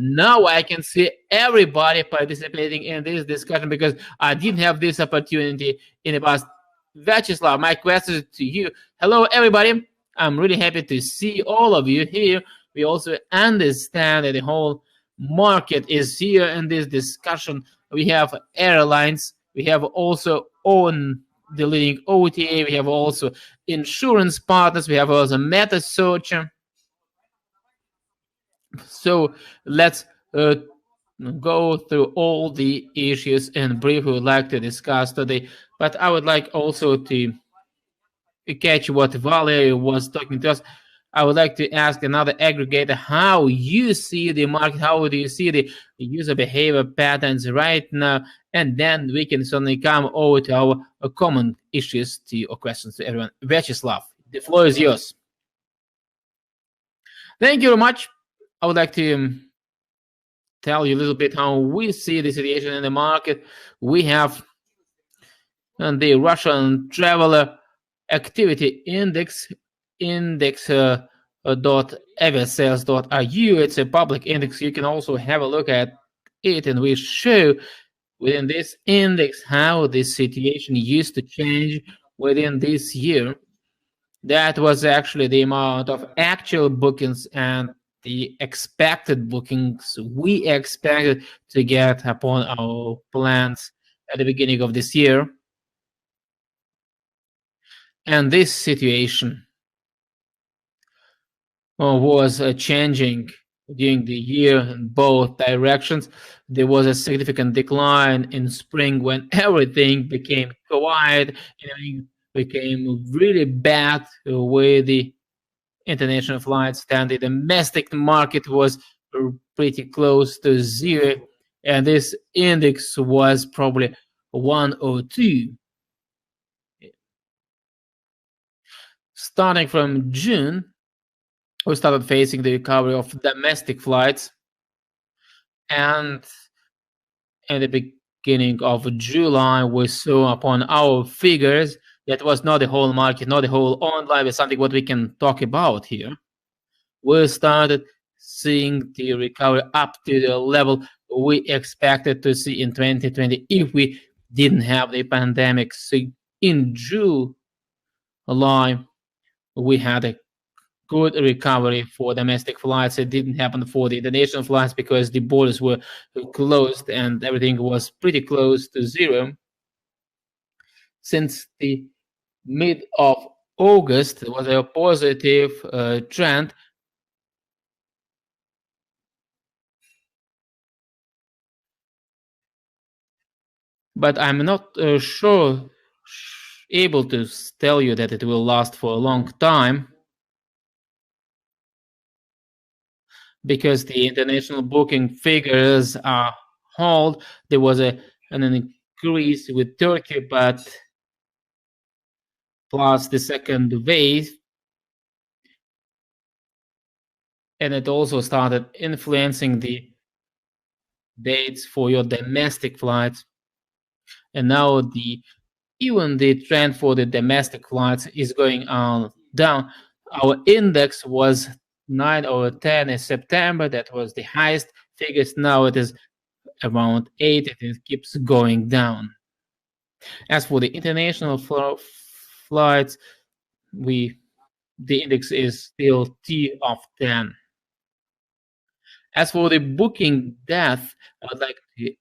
Now I can see everybody participating in this discussion because I didn't have this opportunity in the past. Vyacheslav, my question to you. Hello, everybody. I'm really happy to see all of you here. We also understand that the whole market is here in this discussion. We have airlines. We have also on the leading OTA. We have also insurance partners. We have also meta search. So let's go through all the issues in brief we would like to discuss today. But I would like also to catch what Valerie was talking to us. I would like to ask another aggregator how you see the market, how do you see the user behavior patterns right now, and then we can certainly come over to our common issues or questions to everyone. Vyacheslav, the floor is yours. Thank you very much. I would like to tell you a little bit how we see the situation in the market. We have the Russian traveler activity index .aviasales.ru. It's a public index. You can also have a look at it, and we show within this index how this situation used to change within this year. That was actually the amount of actual bookings and the expected bookings we expected to get upon our plans at the beginning of this year. And this situation was changing during the year in both directions. There was a significant decline in spring when everything became quiet, became really bad with the international flights. Then the domestic market was pretty close to zero, and this index was probably 102. Starting from June, we started facing the recovery of domestic flights, and in the beginning of July, we saw upon our figures that was not the whole market, not the whole online, but something what we can talk about here. We started seeing the recovery up to the level we expected to see in 2020 if we didn't have the pandemic. So in July, we had a good recovery for domestic flights. It didn't happen for the international flights because the borders were closed and everything was pretty close to zero. Since the mid of August, there was a positive trend. But I'm not able to tell you that it will last for a long time, because the international booking figures are held. There was an increase with Turkey, but plus the second wave, and it also started influencing the dates for your domestic flights. And now even the trend for the domestic flights is going on down. Our index was 9 over 10 in September. That was the highest figures. Now it is around 8, and it keeps going down. As for the international flights, the index is still T of 10. As for the booking depth, I would like to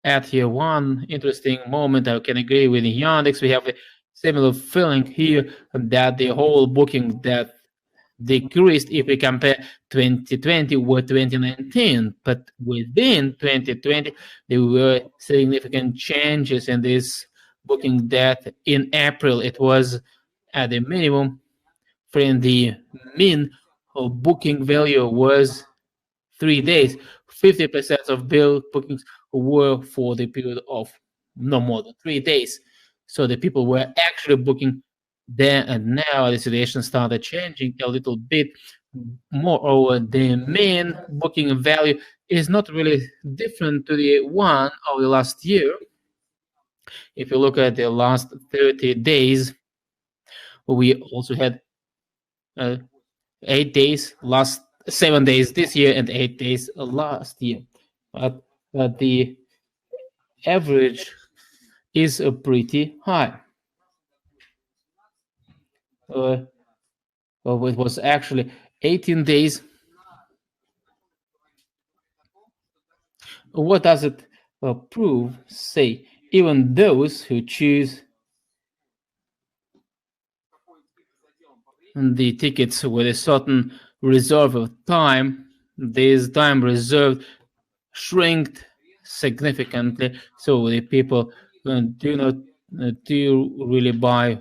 add here one interesting moment. I can agree with Yandex. We have a similar feeling here that the whole booking depth decreased if we compare 2020 with 2019. But within 2020, there were significant changes in this booking depth. In April, it was at the minimum. From the mean of booking value was 3 days. 50% of bill bookings were for the period of no more than 3 days. So the people were actually booking there, and now the situation started changing a little bit. Moreover, the main booking value is not really different to the one of the last year. If you look at the last 30 days, we also had 8 days last 7 days this year and 8 days last year. But the average is pretty high. Well, it was actually 18 days. What does it prove? Say, even those who choose the tickets with a certain reserve of time, this time reserved shrinked significantly, so the people do not do really buy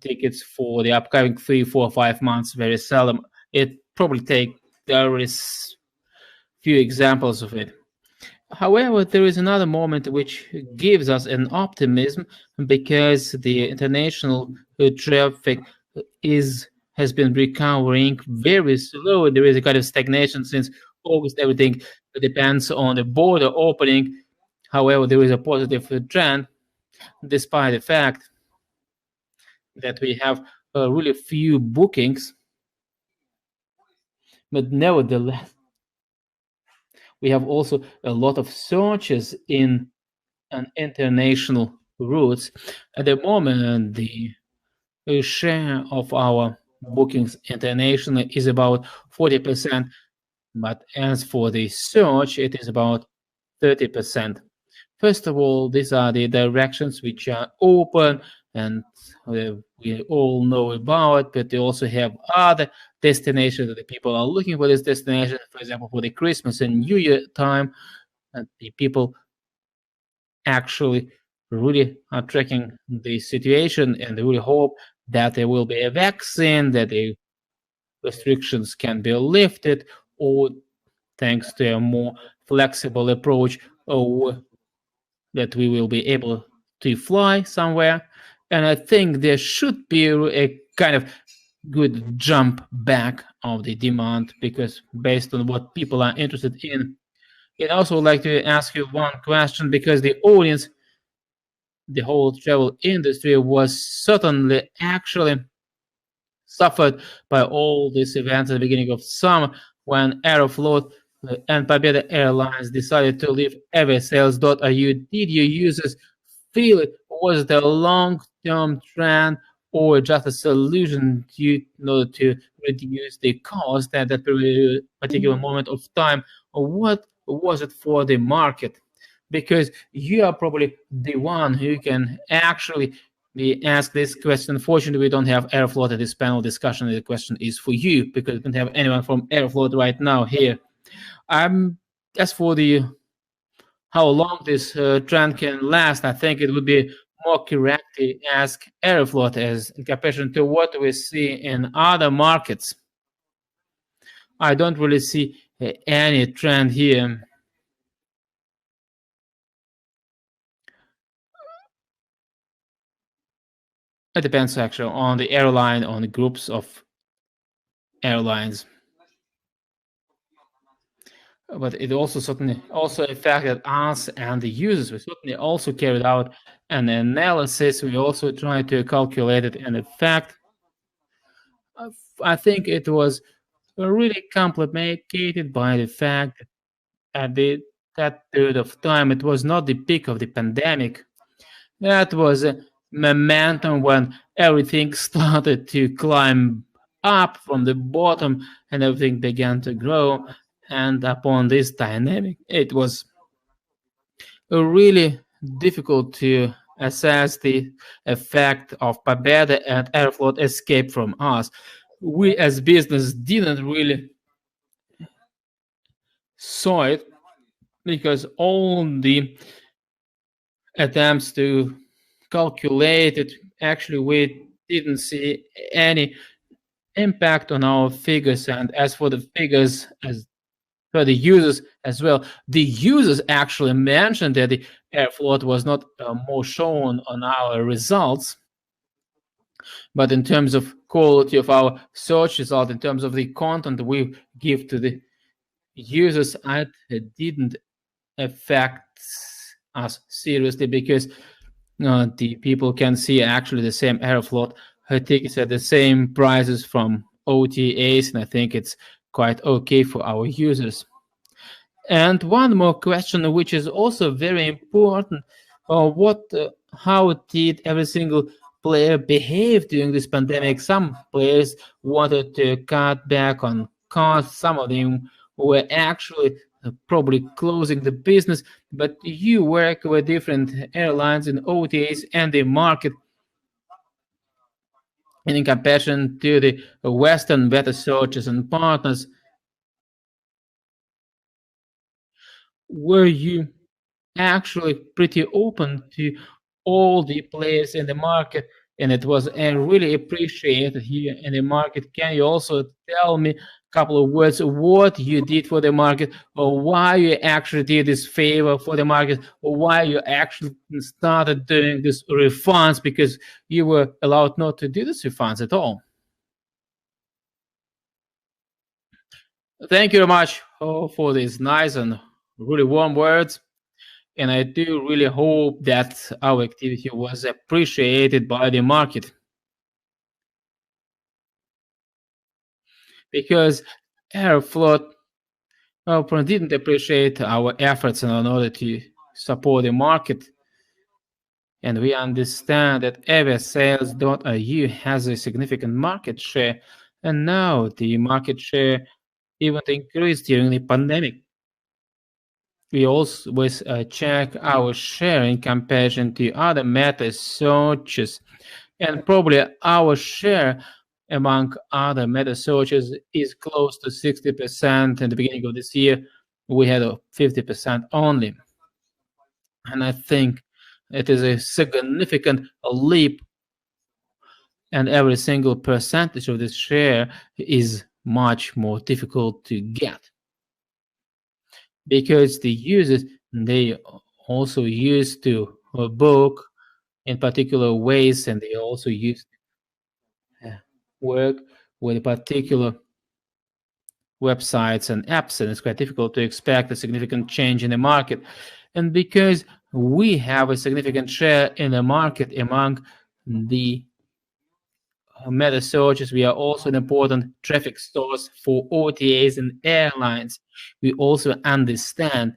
tickets for the upcoming 3, 4, 5 months very seldom. It probably there is few examples of it. However, there is another moment which gives us an optimism, because the international traffic has been recovering very slow. There is a kind of stagnation since August. Everything depends on the border opening. However, there is a positive trend, despite the fact that we have really few bookings. But nevertheless, we have also a lot of searches in an international routes. At the moment, the share of our bookings internationally is about 40%, but as for the search, it is about 30%. First of all, these are the directions which are open and we all know about, but they also have other destinations that the people are looking for this destination. For example, for the Christmas and New Year time, and the people actually really are tracking the situation, and they really hope that there will be a vaccine, that the restrictions can be lifted, or thanks to a more flexible approach, or that we will be able to fly somewhere. And I think there should be a kind of good jump back of the demand, because based on what people are interested in. I'd also like to ask you one question, because the audience, the whole travel industry was certainly actually suffered by all these events at the beginning of summer, when Aeroflot and Победа Airlines decided to leave aviasales.ru. Did your users feel it? Was it a long-term trend, or just a solution in order to reduce the cost at that particular moment of time? Or what was it for the market? Because you are probably the one who can actually be asked this question. Unfortunately, we don't have Aeroflot at this panel discussion. The question is for you, because we don't have anyone from Aeroflot right now here. As for the how long this trend can last, I think it would be more correct to ask Aeroflot, as in comparison to what we see in other markets. I don't really see any trend here. It depends actually on the airline, on the groups of airlines. But it also certainly also affected us and the users. We certainly also carried out an analysis. We also tried to calculate it, and in fact, I think it was really complicated by the fact that at that period of time, it was not the peak of the pandemic. That was a momentum when everything started to climb up from the bottom and everything began to grow. And upon this dynamic, it was really difficult to assess the effect of Победа and Aeroflot escape from us. We as business didn't really saw it, because all the attempts to calculate it, actually we didn't see any impact on our figures. And as for the figures, as for the users as well, the users actually mentioned that the Aeroflot was not more shown on our results. But in terms of quality of our search result, in terms of the content we give to the users, it didn't affect us seriously, because the people can see actually the same Aeroflot tickets at the same prices from OTAs, and I think it's quite okay for our users. And one more question, which is also very important: how did every single player behave during this pandemic? Some players wanted to cut back on costs. Some of them were actually probably closing the business. But you work with different airlines and OTAs and the market. And in comparison to the Western beta searches and partners, were you actually pretty open to all the players in the market, and it was really appreciated here in the market? Can you also tell me a couple of words what you did for the market, or why you actually did this favor for the market, or why you actually started doing this refunds, because you were allowed not to do this refunds at all? Thank you very much for these nice and really warm words. And I do really hope that our activity was appreciated by the market, because Aeroflot didn't appreciate our efforts in order to support the market. And we understand that aviasales.eu has a significant market share, and now the market share even increased during the pandemic. We always check our share in comparison to other meta searches, and probably our share among other meta searches is close to 60%. In the beginning of this year, we had a 50% only. And I think it is a significant leap, and every single percentage of this share is much more difficult to get, because the users, they also used to book in particular ways, and they also used to work with particular websites and apps, and it's quite difficult to expect a significant change in the market. And because we have a significant share in the market among the meta searches, we are also an important traffic source for OTAs and airlines. We also understand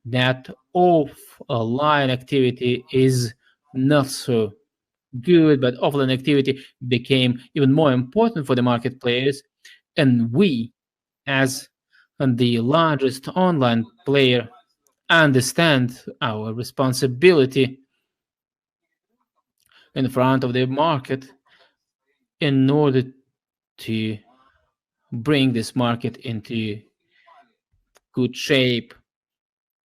that offline activity is not so good, but offline activity became even more important for the market players. And we, as the largest online player, understand our responsibility in front of the market in order to bring this market into good shape.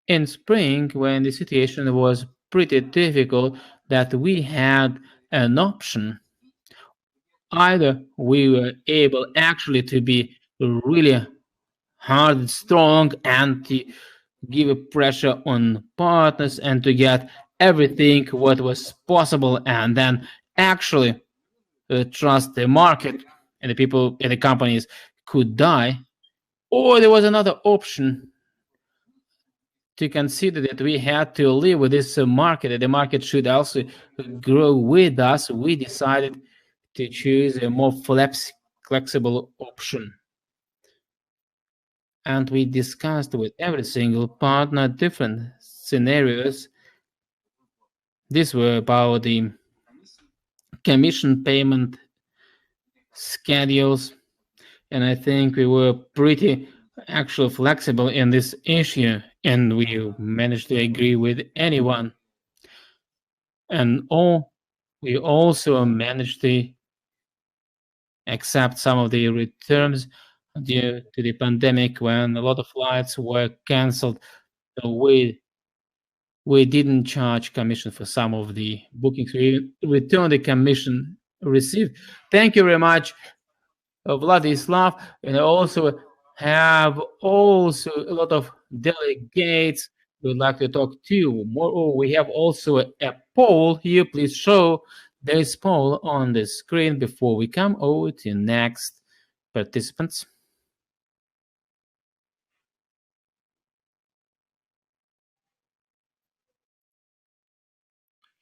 In spring, when the situation was pretty difficult, that we had an option: either we were able actually to be really hard and strong and to give a pressure on partners and to get everything what was possible, and then actually trust the market, and the people and the companies could die. Or there was another option, to consider that we had to live with this market, that the market should also grow with us. We decided to choose a more flexible option. And we discussed with every single partner different scenarios. These were about the commission payment schedules, and I think we were pretty actually flexible in this issue, and we managed to agree with anyone. And we also managed to accept some of the returns due to the pandemic, when a lot of flights were canceled. So we didn't charge commission for some of the bookings. We returned the commission received. Thank you very much, Vladislav. And I also have a lot of delegates who would like to talk to you. Moreover, we have also a poll here. Please show this poll on the screen before we come over to next participants.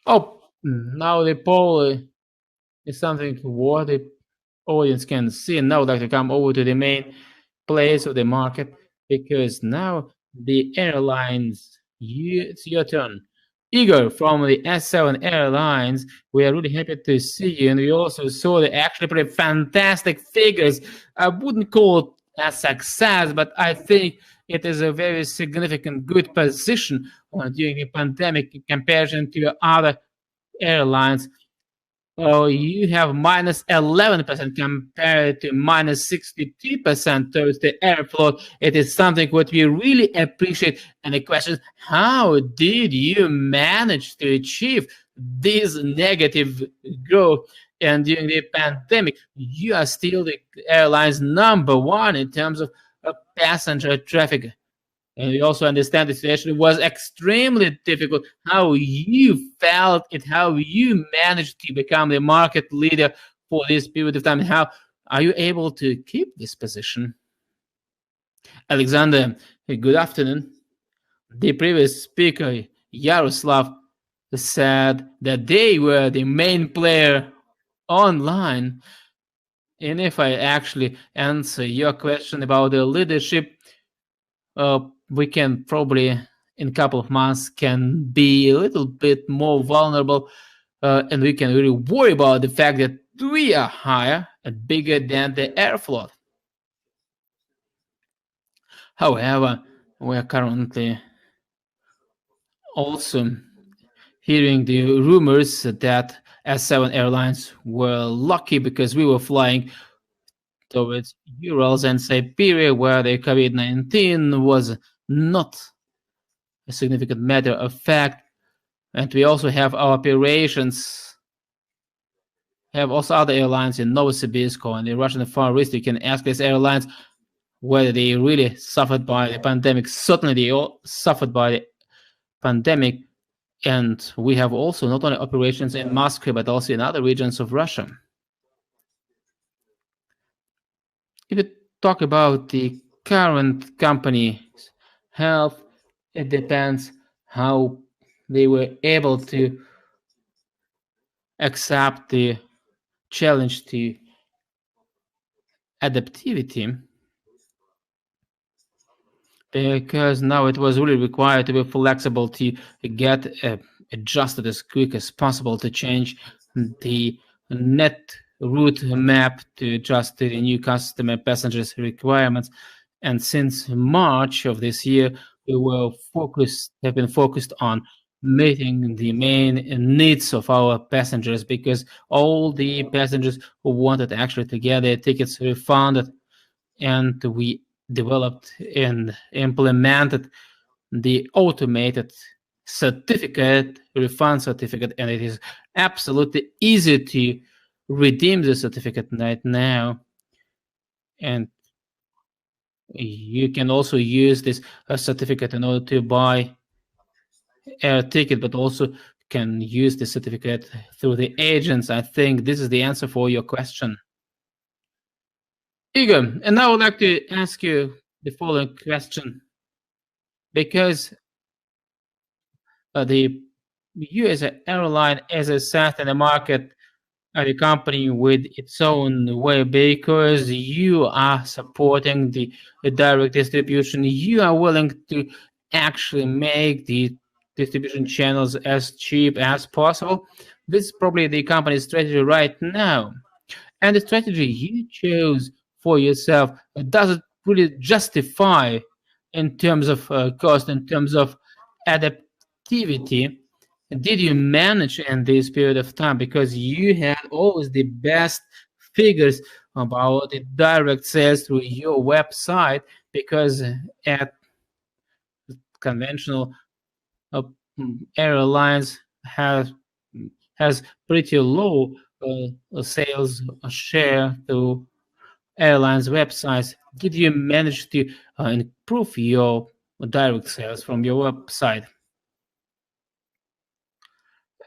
Oh, now the poll is something what the audience can see. And now I'd like to come over to the main place of the market, because now the airlines, it's your turn. Igor from the S7 Airlines, we are really happy to see you, and we also saw the actually pretty fantastic figures. I wouldn't call it a success, but I think it is a very significant good position during the pandemic in comparison to other airlines. Oh, you have minus 11% compared to minus 62% towards the airflow. It is something what we really appreciate. And the question is, how did you manage to achieve this negative growth? And during the pandemic, you are still the airline's #1 in terms of passenger traffic. And we also understand the situation was extremely difficult. How you felt it, how you managed to become the market leader for this period of time. How are you able to keep this position? Alexander, good afternoon. The previous speaker, Yaroslav, said that they were the main player online. And if I actually answer your question about the leadership, we can probably in a couple of months can be a little bit more vulnerable, and we can really worry about the fact that we are higher and bigger than the airflow. However, we are currently also hearing the rumors that S7 Airlines were lucky because we were flying towards Urals and Siberia, where the COVID-19 was not a significant matter of fact. And we also have our operations, have also other airlines in Novosibirsk and the Russian Far East. You can ask these airlines whether they really suffered by the pandemic. Certainly they all suffered by the pandemic. And we have also not only operations in Moscow, but also in other regions of Russia. If you talk about the current company's health, it depends how they were able to accept the challenge to adaptivity, because now it was really required to be flexible to get adjusted as quick as possible to change the net route map to adjust to the new customer passengers requirements. And since March of this year, we have been focused on meeting the main needs of our passengers, because all the passengers who wanted actually to get their tickets refunded, and we developed and implemented the automated refund certificate, and it is absolutely easy to redeem the certificate right now. And you can also use this certificate in order to buy air ticket, but also can use the certificate through the agents. I think this is the answer for your question. Igor, and now I would like to ask you the following question, because the US airline is a set in the market, a company with its own way, because you are supporting the direct distribution. You are willing to actually make the distribution channels as cheap as possible. This is probably the company's strategy right now. And the strategy you chose for yourself, does it really justify in terms of cost, in terms of adaptivity? Did you manage in this period of time, because you had always the best figures about the direct sales through your website, because at conventional airlines has pretty low sales share through airlines websites. Did you manage to improve your direct sales from your website?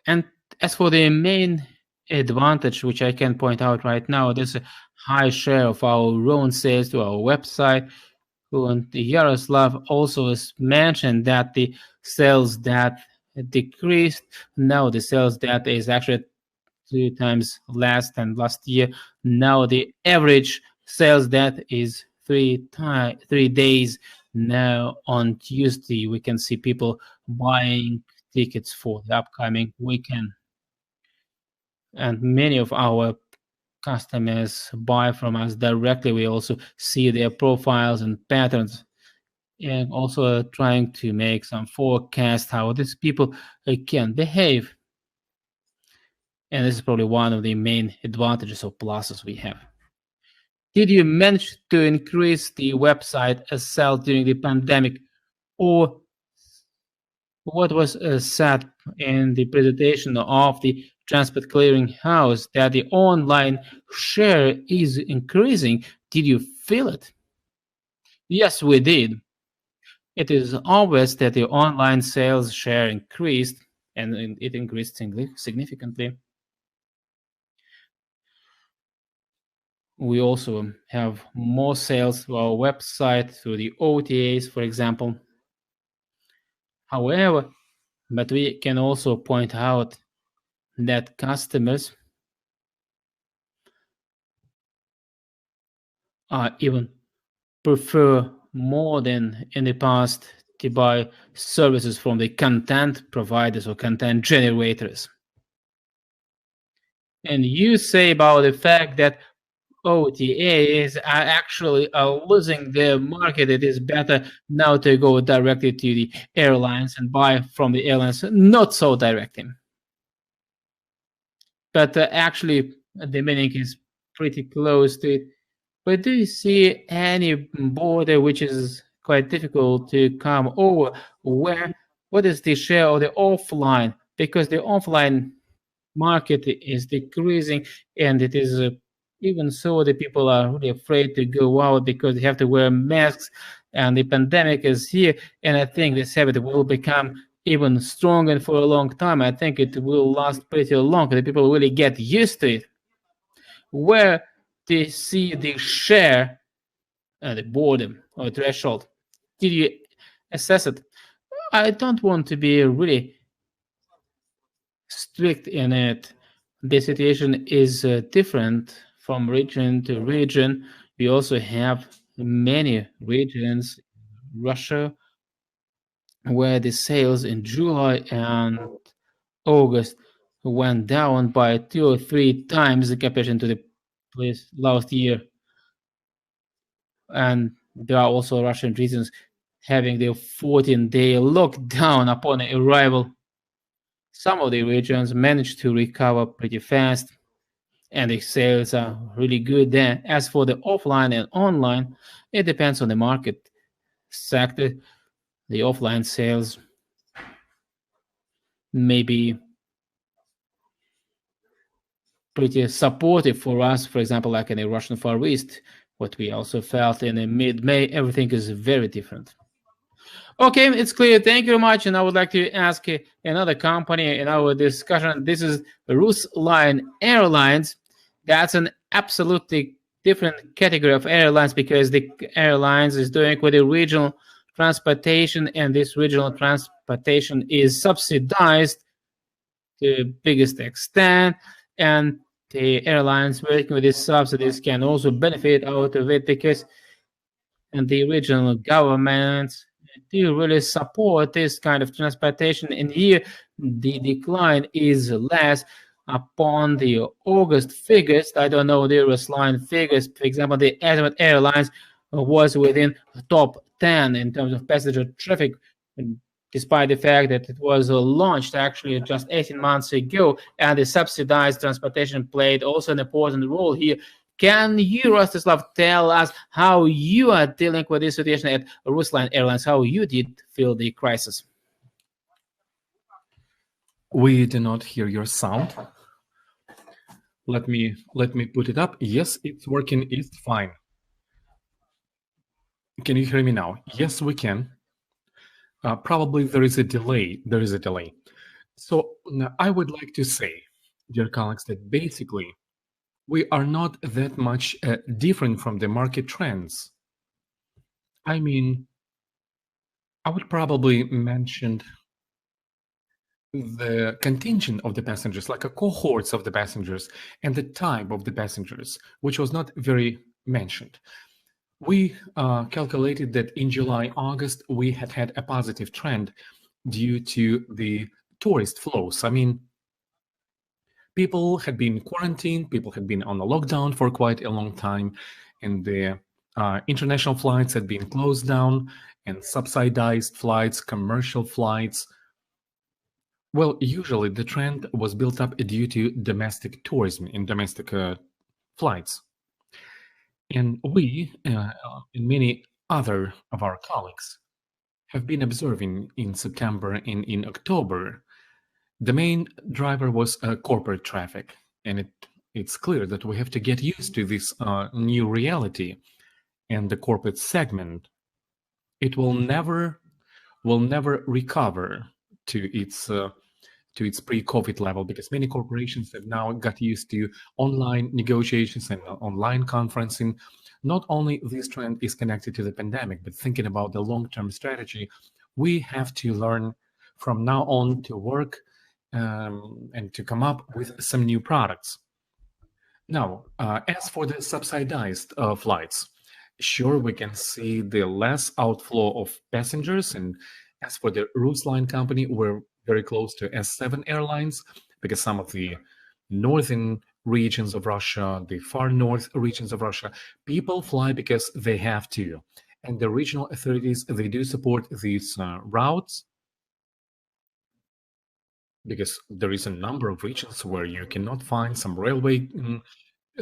And as for the main advantage, which I can point out right now, there's a high share of our own sales to our website. And Yaroslav also has mentioned that the sales that decreased, now the sales data is actually 2 times less than last year. Now the average sales data is 3 days. Now on Tuesday, we can see people buying tickets for the upcoming weekend. And many of our customers buy from us directly. We also see their profiles and patterns, and also trying to make some forecast how these people can behave. And this is probably one of the main advantages or pluses we have. Did you manage to increase the website sales during the pandemic, or what was said in the presentation of the Transport Clearing House that the online share is increasing? Did you feel it? Yes, we did. It is obvious that the online sales share increased, and it increased significantly. We also have more sales through our website, through the OTAs, for example. However, but we can also point out that customers even prefer more than in the past to buy services from the content providers or content generators. And you say about the fact that OTAs are actually losing their market. It is better now to go directly to the airlines and buy from the airlines, not so directly. But actually, the meaning is pretty close to it. But do you see any border which is quite difficult to come over? What is the share of the offline? Because the offline market is decreasing, and it is even so the people are really afraid to go out because they have to wear masks, and the pandemic is here. And I think this habit will become even stronger for a long time. I think it will last pretty long. The people really get used to it. Where they see the share, the boredom or threshold, did you assess it? I don't want to be really strict in it. The situation is different from region to region. We also have many regions, Russia, where the sales in July and August went down by 2 or 3 times in comparison to the place last year. And there are also Russian regions having their 14-day lockdown upon arrival. Some of the regions managed to recover pretty fast, and the sales are really good there. As for the offline and online, it depends on the market sector. The offline sales may be pretty supportive for us, for example, like in the Russian Far East. What we also felt in the mid-May, everything is very different. Okay, it's clear. Thank you very much. And I would like to ask another company in our discussion. This is Rusline Airlines. That's an absolutely different category of airlines, because the airlines is doing with the regional transportation, and this regional transportation is subsidized to the biggest extent. And the airlines working with these subsidies can also benefit out of it, because and the regional governments do really support this kind of transportation. And here the decline is less. Upon the August figures, I don't know the Rusline figures, for example, the Azimut Airlines was within the top 10 in terms of passenger traffic, despite the fact that it was launched actually just 18 months ago, and the subsidized transportation played also an important role here. Can you, Rostislav, tell us how you are dealing with this situation at Rusline Airlines, how you did feel the crisis? We do not hear your sound. Let me put it up. Yes, it's working. It's fine. Can you hear me now? Yes, we can. Probably there is a delay. So I would like to say, dear colleagues, that basically we are not that much different from the market trends. I mean, I would probably mention the contingent of the passengers, like a cohorts of the passengers, and the type of the passengers, which was not very mentioned. We calculated that in July, August, we had a positive trend due to the tourist flows. I mean, people had been quarantined, people had been on a lockdown for quite a long time, and the international flights had been closed down, and subsidized flights, commercial flights. Well, usually the trend was built up due to domestic tourism in domestic flights. And we, and many other of our colleagues, have been observing in September and in October, the main driver was corporate traffic. And it's clear that we have to get used to this new reality. And the corporate segment, it will never recover to its pre-COVID level, because many corporations have now got used to online negotiations and online conferencing. Not only this trend is connected to the pandemic, but thinking about the long-term strategy, we have to learn from now on to work and to come up with some new products. Now, as for the subsidized flights, sure, we can see the less outflow of passengers. And as for the Rusline company, we're very close to S7 Airlines, because some of the northern regions of Russia, the far north regions of Russia, people fly because they have to. And the regional authorities, they do support these routes, because there is a number of regions where you cannot find some railway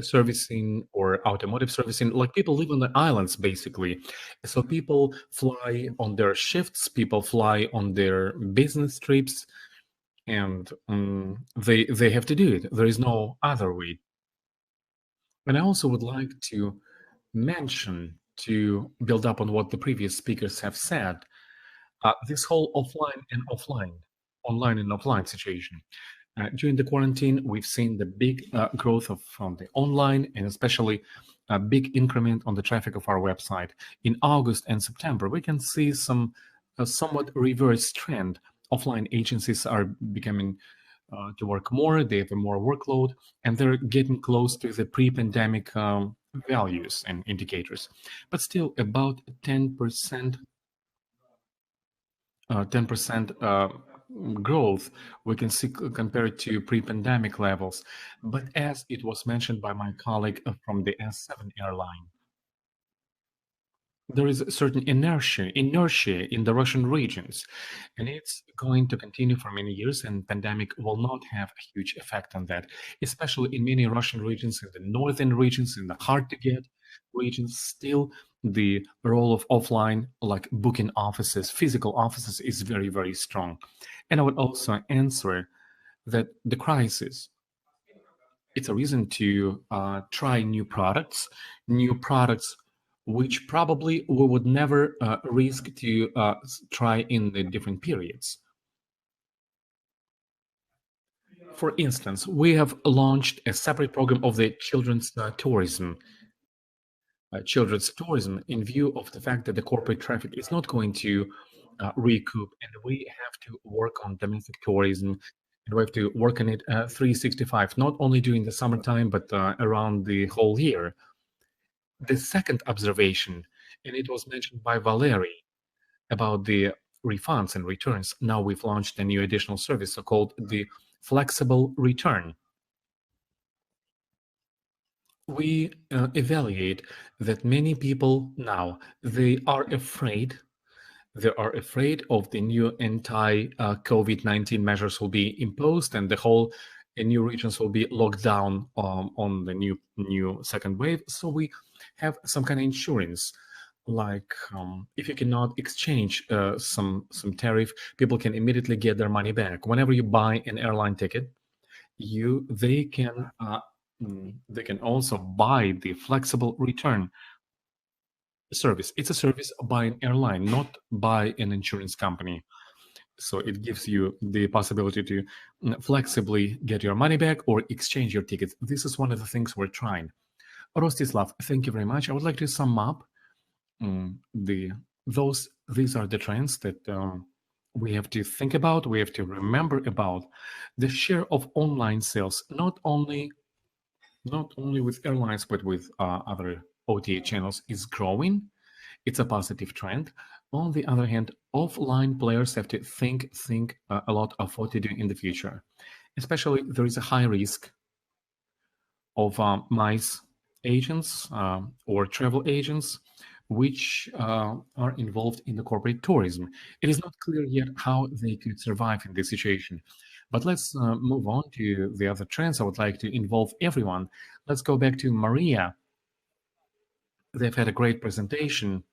servicing or automotive servicing. Like, people live on the islands basically, so people fly on their shifts, people fly on their business trips, and they have to do it. There is no other way. And I also would like to mention, to build up on what the previous speakers have said, this whole online and offline situation. During the quarantine, we've seen the big growth from the online, and especially a big increment on the traffic of our website. In August and September, we can see some somewhat reverse trend. Offline agencies are becoming to work more, they have a more workload, and they're getting close to the pre-pandemic values and indicators. But still, about 10% growth we can see compared to pre-pandemic levels. But as it was mentioned by my colleague from the S7 airline, there is a certain inertia in the Russian regions, and it's going to continue for many years, and pandemic will not have a huge effect on that, especially in many Russian regions, in the northern regions, in the hard-to-get regions. Still, the role of offline, like booking offices, physical offices, is very, very strong. And I would also answer that the crisis, it's a reason to try new products which probably we would never risk to try in the different periods. For instance, we have launched a separate program of the children's tourism. Children's tourism, in view of the fact that the corporate traffic is not going to recoup, and we have to work on domestic tourism, and we have to work on it 365, not only during the summertime, but around the whole year. The second observation, and it was mentioned by Valery, about the refunds and returns. Now we've launched a new additional service called the flexible return. We evaluate that many people now, they are afraid of the new anti-COVID-19 measures will be imposed, and the whole new regions will be locked down on the new second wave. So we have some kind of insurance, like if you cannot exchange some tariff, people can immediately get their money back. Whenever you buy an airline ticket, they can also buy the flexible return service. It's a service by an airline, not by an insurance company. So it gives you the possibility to flexibly get your money back or exchange your tickets. This is one of the things we're trying. Rostislav, thank you very much. I would like to sum up these are the trends that we have to think about, we have to remember about. The share of online sales, not only with airlines, but with other OTA channels is growing. It's a positive trend. On the other hand, offline players have to think a lot of what to do in the future. Especially, there is a high risk of MICE agents or travel agents which are involved in the corporate tourism. It is not clear yet how they could survive in this situation. But let's move on to the other trends. I would like to involve everyone. Let's go back to Maria. They've had a great presentation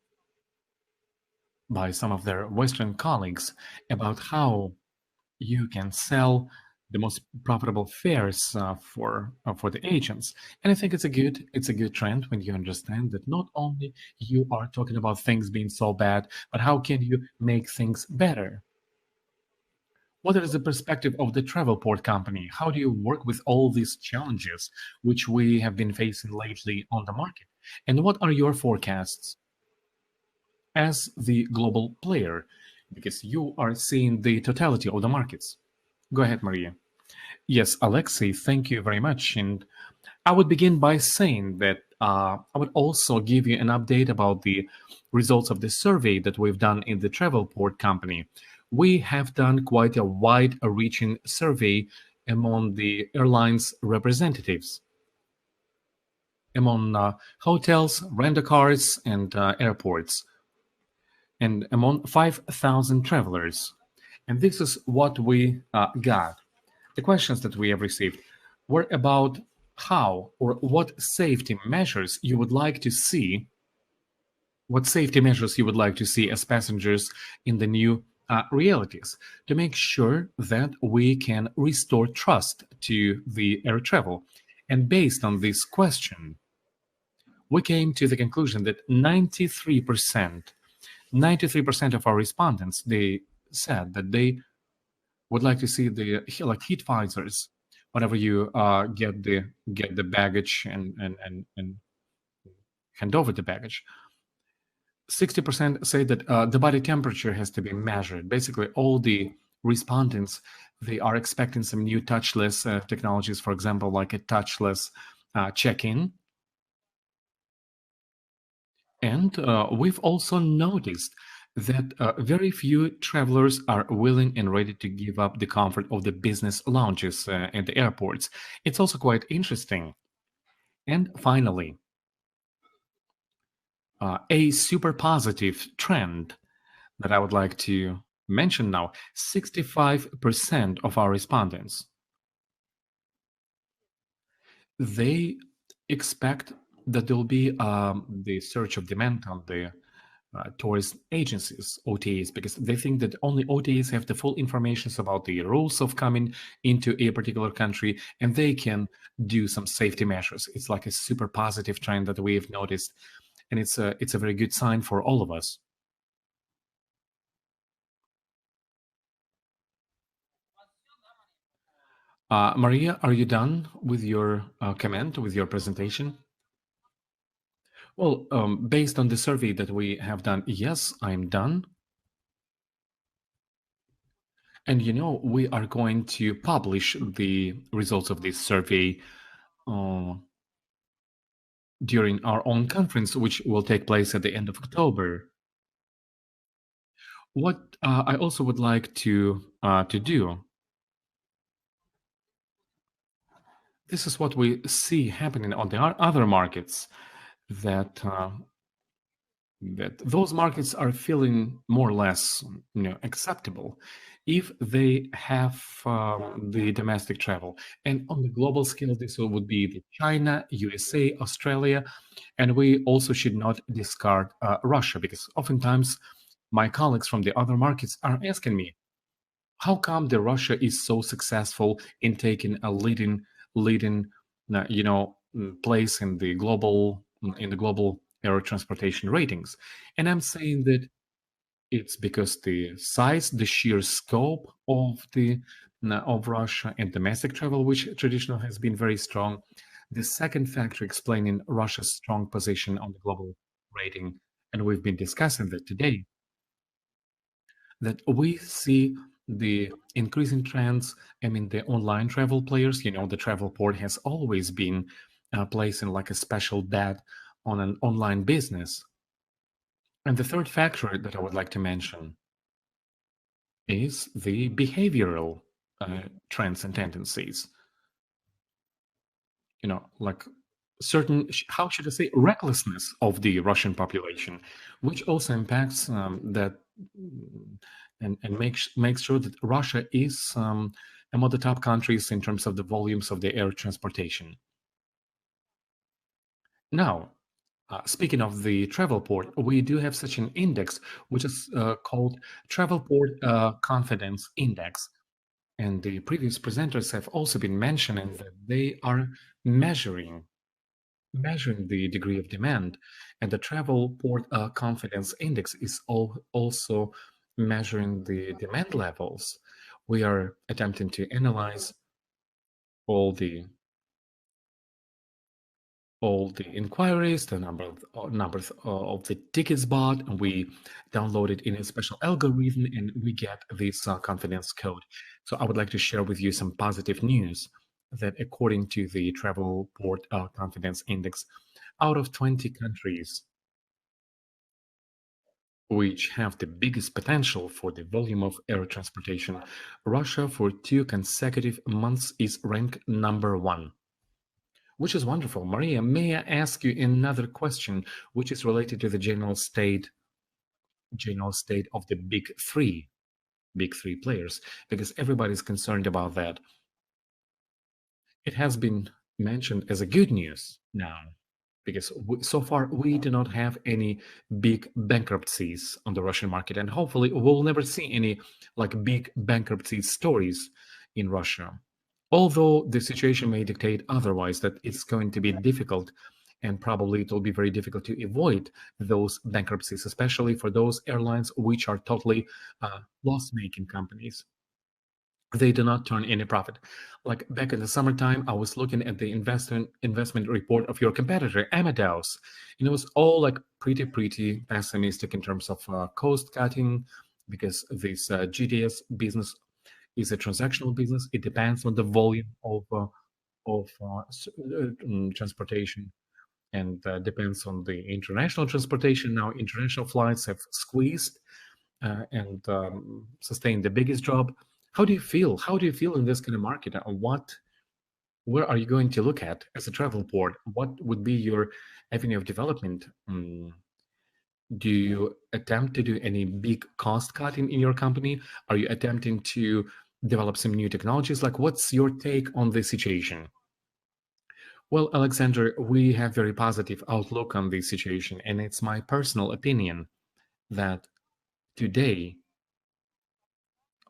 by some of their Western colleagues about how you can sell the most profitable fares for the agents. And I think it's a good trend when you understand that not only you are talking about things being so bad, but how can you make things better? What is the perspective of the travel port company? How do you work with all these challenges which we have been facing lately on the market? And what are your forecasts as the global player? Because you are seeing the totality of the markets. Go ahead, Maria. Yes, Alexei, thank you very much. And I would begin by saying that I would also give you an update about the results of the survey that we've done in the travel port company. We have done quite a wide-reaching survey among the airlines representatives, among hotels, rent-a-cars, and airports, and among 5,000 travelers. And this is what we got. The questions that we have received were about how or what safety measures you would like to see, as passengers in the new realities to make sure that we can restore trust to the air travel. And based on this question, we came to the conclusion that 93% of our respondents, they said that they would like to see the like heat visors whenever you get the baggage and hand over the baggage. 60% say that the body temperature has to be measured. Basically, all the respondents, they are expecting some new touchless technologies, for example, like a touchless check-in. And we've also noticed that very few travelers are willing and ready to give up the comfort of the business lounges at the airports. It's also quite interesting. And finally, a super positive trend that I would like to mention now, 65% of our respondents, they expect that there will be the surge of demand on the tourist agencies, OTAs, because they think that only OTAs have the full information about the rules of coming into a particular country, and they can do some safety measures. It's like a super positive trend that we have noticed, and it's a very good sign for all of us. Maria, are you done with your comment, with your presentation? Well, based on the survey that we have done, yes, I'm done. And we are going to publish the results of this survey during our own conference, which will take place at the end of October. What I also would like to do, this is what we see happening on the other markets, that those markets are feeling more or less acceptable if they have the domestic travel. And on the global scale, this would be the China, USA, Australia, and we also should not discard Russia, because oftentimes my colleagues from the other markets are asking me, how come the Russia is so successful in taking a leading place in the global air transportation ratings? And I'm saying that it's because the size, the sheer scope of Russia and domestic travel, which traditionally has been very strong. The second factor explaining Russia's strong position on the global rating, and we've been discussing that today, that we see the increasing trends. I mean, the online travel players, the travel port has always been placing like a special bet on an online business. And the third factor that I would like to mention is the behavioral trends and tendencies. Like certain, how should I say, recklessness of the Russian population, which also impacts that and makes sure that Russia is among the top countries in terms of the volumes of the air transportation. Now, speaking of the travel port, we do have such an index, which is called Travel Port Confidence Index. And the previous presenters have also been mentioning that they are measuring the degree of demand, and the Travel Port Confidence Index is also measuring the demand levels. We are attempting to analyze all the inquiries, the numbers of the tickets bought, and we download it in a special algorithm, and we get this confidence code. So I would like to share with you some positive news that according to the Travel Port Confidence Index, out of 20 countries which have the biggest potential for the volume of air transportation, Russia for 2 consecutive months is ranked number 1. Which is wonderful. Maria, may I ask you another question, which is related to the general state of the big three players, because everybody's concerned about that. It has been mentioned as a good news now, because so far we do not have any big bankruptcies on the Russian market, and hopefully we'll never see any like big bankruptcy stories in Russia. Although the situation may dictate otherwise, that it's going to be difficult, and probably it will be very difficult to avoid those bankruptcies, especially for those airlines which are totally loss-making companies. They do not turn any profit. Like back in the summertime, I was looking at the investment report of your competitor, Amadeus, and it was all like pretty pessimistic in terms of cost cutting, because this GDS business is a transactional business. It depends on the volume of transportation, and depends on the international transportation. Now, international flights have squeezed and sustained the biggest drop. How do you feel? How do you feel in this kind of market? Where are you going to look at as a travel port? What would be your avenue of development? Do you attempt to do any big cost cutting in your company? Are you attempting to develop some new technologies? Like, what's your take on this situation? Well, Alexander, we have very positive outlook on this situation, and it's my personal opinion that today,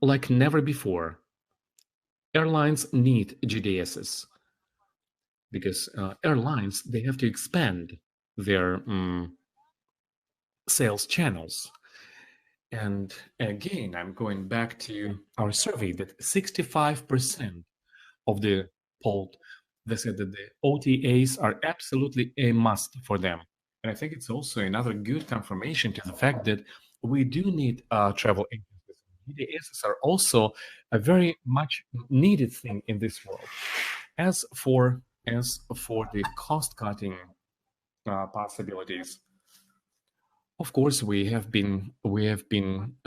like never before, airlines need GDSs, because airlines, they have to expand their sales channels. And again, I'm going back to our survey that 65% of the polled, they said that the OTAs are absolutely a must for them. And I think it's also another good confirmation to the fact that we do need travel agencies. GDSs are also a very much needed thing in this world. As for the cost-cutting possibilities, of course, we have been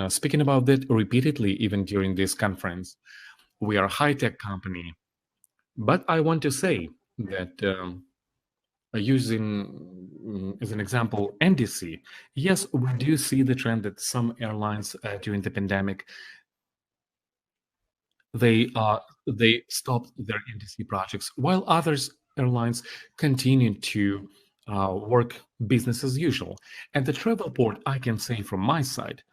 speaking about that repeatedly, even during this conference. We are a high-tech company, but I want to say that using as an example NDC, yes, we do see the trend that some airlines during the pandemic, they stopped their NDC projects, while others airlines continue to work business as usual. And the travel port, I can say from my side,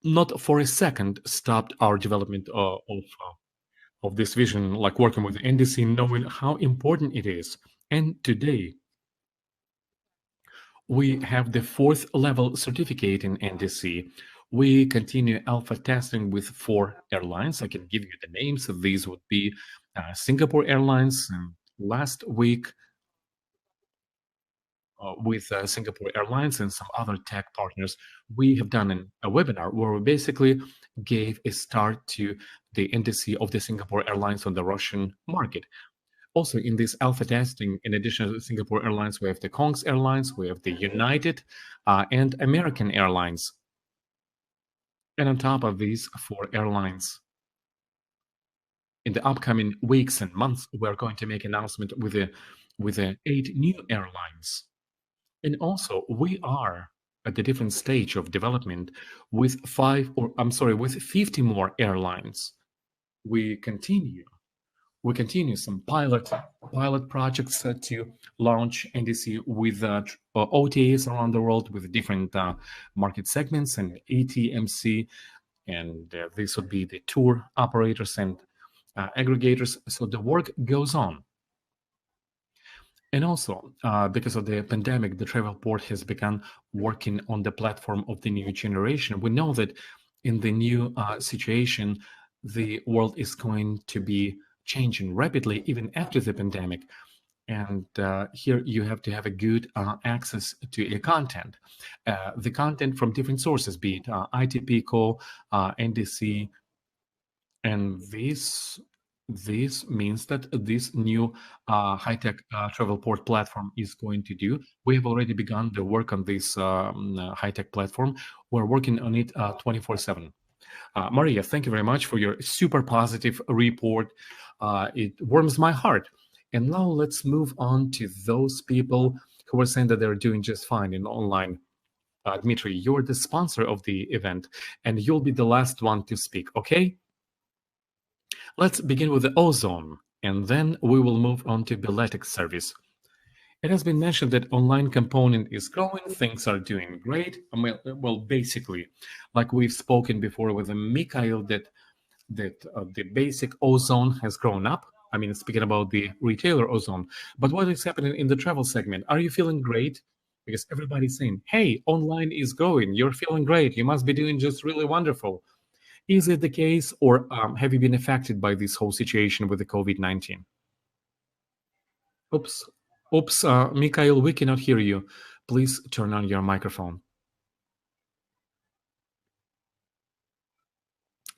not for a second stopped our development of this vision, like working with NDC, knowing how important it is. And today, we have the 4th level certificate in NDC. We continue alpha testing with 4 airlines. I can give you the names. These would be Singapore Airlines. Last week, with Singapore Airlines and some other tech partners, we have done a webinar where we basically gave a start to the NDC of the Singapore Airlines on the Russian market. Also, in this alpha testing, in addition to Singapore Airlines, we have the Kongs Airlines, we have the United and American Airlines. And on top of these 4 airlines, in the upcoming weeks and months, we're going to make announcement with 8 new airlines. And also, we are at a different stage of development with 50 more airlines. We continue some pilot projects to launch NDC with OTAs around the world with different market segments and ATMC, and this would be the tour operators and aggregators. So the work goes on. And also, because of the pandemic, the travel port has begun working on the platform of the new generation. We know that in the new situation, the world is going to be changing rapidly even after the pandemic. And here you have to have a good access to a content. The content from different sources, be it ITPCO, NDC, and this means that this new high-tech travel port platform is going to do. We have already begun the work on this high-tech platform. We're working on it 24/7. Maria, thank you very much for your super positive report. It warms my heart. And now let's move on to those people who are saying that they're doing just fine in online. Dmitry, you're the sponsor of the event, and you'll be the last one to speak, okay? Let's begin with the ozone, and then we will move on to Biletic service. It has been mentioned that online component is growing, things are doing great. Well, basically, like we've spoken before with Mikhail, that the basic ozone has grown up. I mean, speaking about the retailer ozone, but what is happening in the travel segment? Are you feeling great? Because everybody's saying, hey, online is growing, you're feeling great, you must be doing just really wonderful. Is it the case, or have you been affected by this whole situation with the COVID-19? Oops, Mikhail, we cannot hear you. Please turn on your microphone.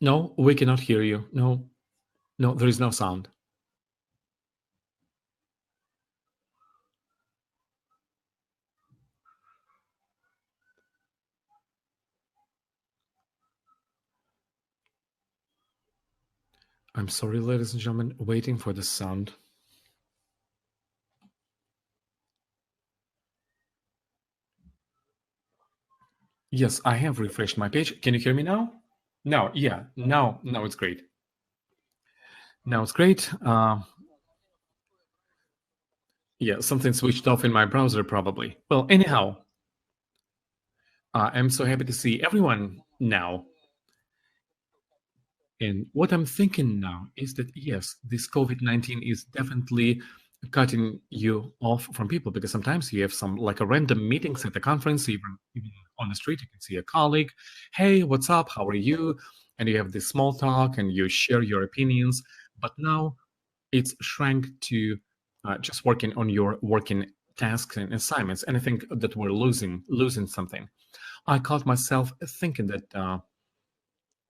No, we cannot hear you. No, there is no sound. I'm sorry, ladies and gentlemen, waiting for the sound. Yes, I have refreshed my page. Can you hear me now? No, yeah, now it's great. Now it's great. Yeah, something switched off in my browser probably. Well, anyhow, I'm so happy to see everyone now. And what I'm thinking now is that, yes, this COVID-19 is definitely cutting you off from people, because sometimes you have some like a random meetings at the conference, even on the street, you can see a colleague, hey, what's up? How are you? And you have this small talk and you share your opinions. But now it's shrank to just working on your working tasks and assignments. And I think that we're losing something. I caught myself thinking that